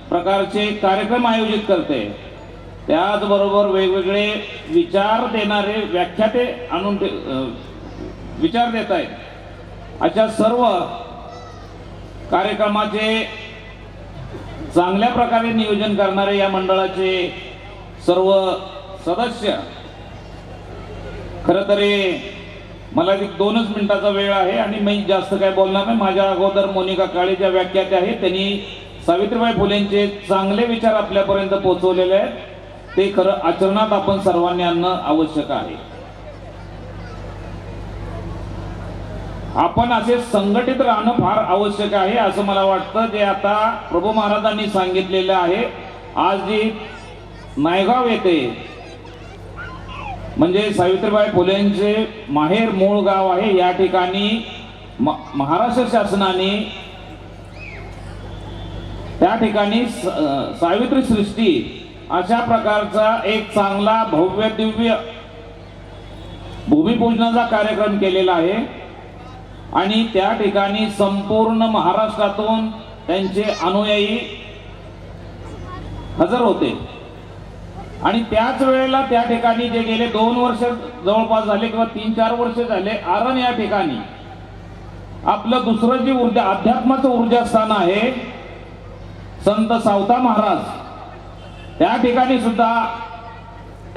प्रकारचे कार्यक्रम आयोजित करते. त्याचबरोबर वेगवेगळे विचार देणारे व्याख्याते आणून विचार देत आहेत. अशा सर्व कार्यक्रमाचे चांगल्या प्रकारे नियोजन करणारे या मंडळाचे सर्व सदस्य, खरं तर मला 2च मिनिटाचा वेळ आहे आणि मी जास्त काय बोलणार नाही. माझ्या अगोदर मोनिका काळे ज्या व्याख्यात्या आहेत त्यांनी सावित्रीबाई फुलेंचे चांगले विचार आपल्यापर्यंत पोहोचवलेले आहेत. ते खरं आचरणात आपण सर्वांनी आणणं आवश्यक आहे. आपण असे संघटित राहणं फार आवश्यक आहे असं मला वाटतं. जे आता प्रभू महाराजांनी सांगितलेलं आहे, आज जी नायगाव येथे म्हणजे सावित्रीबाई फुलेंचे माहेर मूळ गाव आहे, या ठिकाणी महाराष्ट्र शासनाने त्या ठिकाणी सावित्री सृष्टी अशा प्रकारचा एक चांगला भव्य दिव्य भूमिपूजनाचा कार्यक्रम केलेला आहे आणि त्या ठिकाणी संपूर्ण महाराष्ट्रातून त्यांचे अनुयायी हजर होते. आणि त्याच वेळेला त्या ठिकाणी जे गेले 2 वर्ष जवळपास झाले किंवा 3-4 वर्ष झाले, आरण या ठिकाणी आपलं दुसरं जी ऊर्जा, अध्यात्माचं ऊर्जास्थान आहे, संत सावता महाराज, त्या ठिकाणी सुद्धा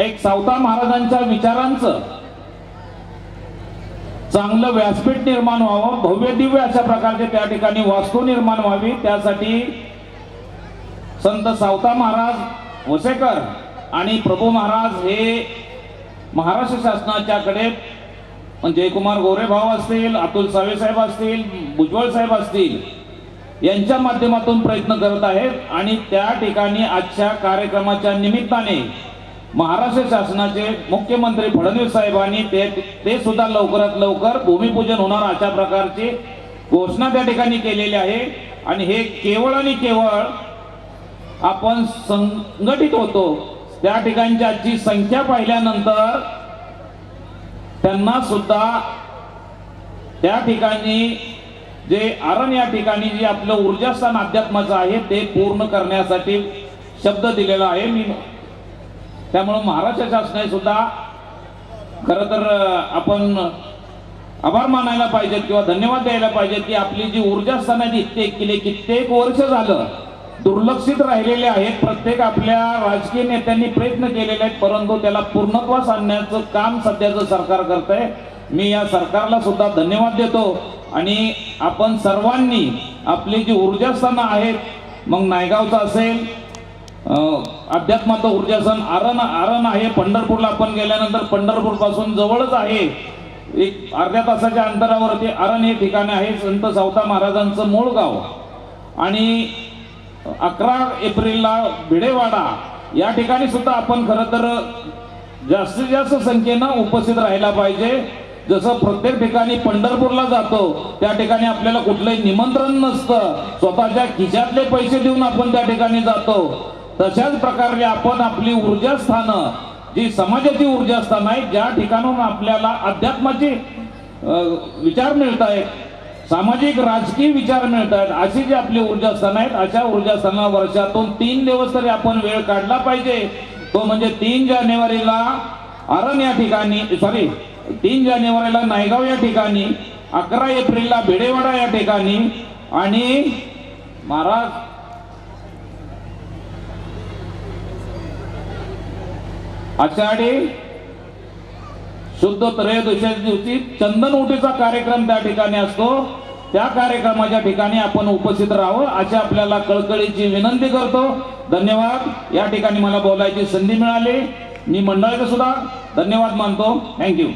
एक सावता महाराजांच्या विचारांचं चांगलं व्यासपीठ निर्माण व्हावं, भव्य दिव्य अशा प्रकारचे त्या ठिकाणी वास्तू निर्माण व्हावी. त्यासाठी संत सावता महाराज वसेकर आणि प्रभू महाराज हे महाराष्ट्र शासनाच्याकडे जयकुमार गोरे भाऊ असतील, अतुल सावे साहेब असतील, भुजबळ साहेब असतील, यांच्या माध्यमातून प्रयत्न करत आहेत. आणि त्या ठिकाणी आजच्या कार्यक्रमाच्या निमित्ताने महाराष्ट्र शासनाचे मुख्यमंत्री फडणवीस साहेबांनी ते सुद्धा लवकरात लवकर भूमिपूजन होणार अशा प्रकारची घोषणा त्या ठिकाणी केलेली आहे. आणि हे केवळ आणि केवळ आपण संघटित होतो. त्या ठिकाणची आजची संख्या पाहिल्यानंतर त्यांना सुद्धा त्या ठिकाणी जे आरण या ठिकाणी जे आपलं ऊर्जास्थान अध्यात्माचं आहे ते पूर्ण करण्यासाठी शब्द दिलेला आहे मी. त्यामुळे महाराष्ट्र शासनाने सुद्धा खरं तर आपण आभार मानायला पाहिजेत किंवा धन्यवाद द्यायला पाहिजेत की आपली जी ऊर्जास्थान आहे कित्येक वर्ष झालं दुर्लक्षित राहिलेले आहेत. प्रत्येक आपल्या राजकीय नेत्यांनी प्रयत्न केलेले आहेत, परंतु त्याला पूर्णत्वास आणण्याचं काम सध्याचं सरकार करत आहे. मी या सरकारला सुद्धा धन्यवाद देतो. आणि आपण सर्वांनी आपली जी ऊर्जास्थानं आहेत, मग नायगावचं असेल, अध्यात्माचं ऊर्जास्थान आरण आहे, पंढरपूरला आपण गेल्यानंतर पंढरपूर पासून जवळच आहे, एक अर्ध्या तासाच्या अंतरावरती आरण हे ठिकाण आहे, संत सावता महाराजांचं मूळ गाव. आणि 11 एप्रिलला भिडेवाडा या ठिकाणी सुद्धा आपण खरं तर जास्तीत जास्त संख्येनं उपस्थित राहायला पाहिजे. जसं प्रत्येक ठिकाणी पंढरपूरला जातो त्या ठिकाणी आपल्याला कुठलंही निमंत्रण नसतं, स्वतःच्या खिशातले पैसे देऊन आपण त्या ठिकाणी जातो. तशाच प्रकारे आपण आपली ऊर्जास्थानं जी समाजाची ऊर्जास्थानं आहेत, ज्या ठिकाणून आपल्याला अध्यात्माचे विचार मिळत आहेत, सामाजिक राजकीय विचार मिळत आहेत, अशी जी आपली ऊर्जास्थानं आहेत, अशा ऊर्जास्थाना वर्षातून 3 दिवस तरी आपण वेळ काढला पाहिजे. तो म्हणजे 3 जानेवारीला आरण या ठिकाणी, 3 जानेवारीला नायगाव या ठिकाणी, 11 एप्रिलला भिडेवाडा या ठिकाणी आणि महाराज आषाढी शुद्ध त्रयोदशीच्या दिवशी चंदन उटीचा कार्यक्रम त्या ठिकाणी असतो. त्या कार्यक्रमाच्या ठिकाणी आपण उपस्थित राहावं अशी आपल्याला कळकळीची विनंती करतो. धन्यवाद. या ठिकाणी मला बोलायची संधी मिळाली. मी मंडळाचा सुद्धा धन्यवाद मानतो. थँक्यू.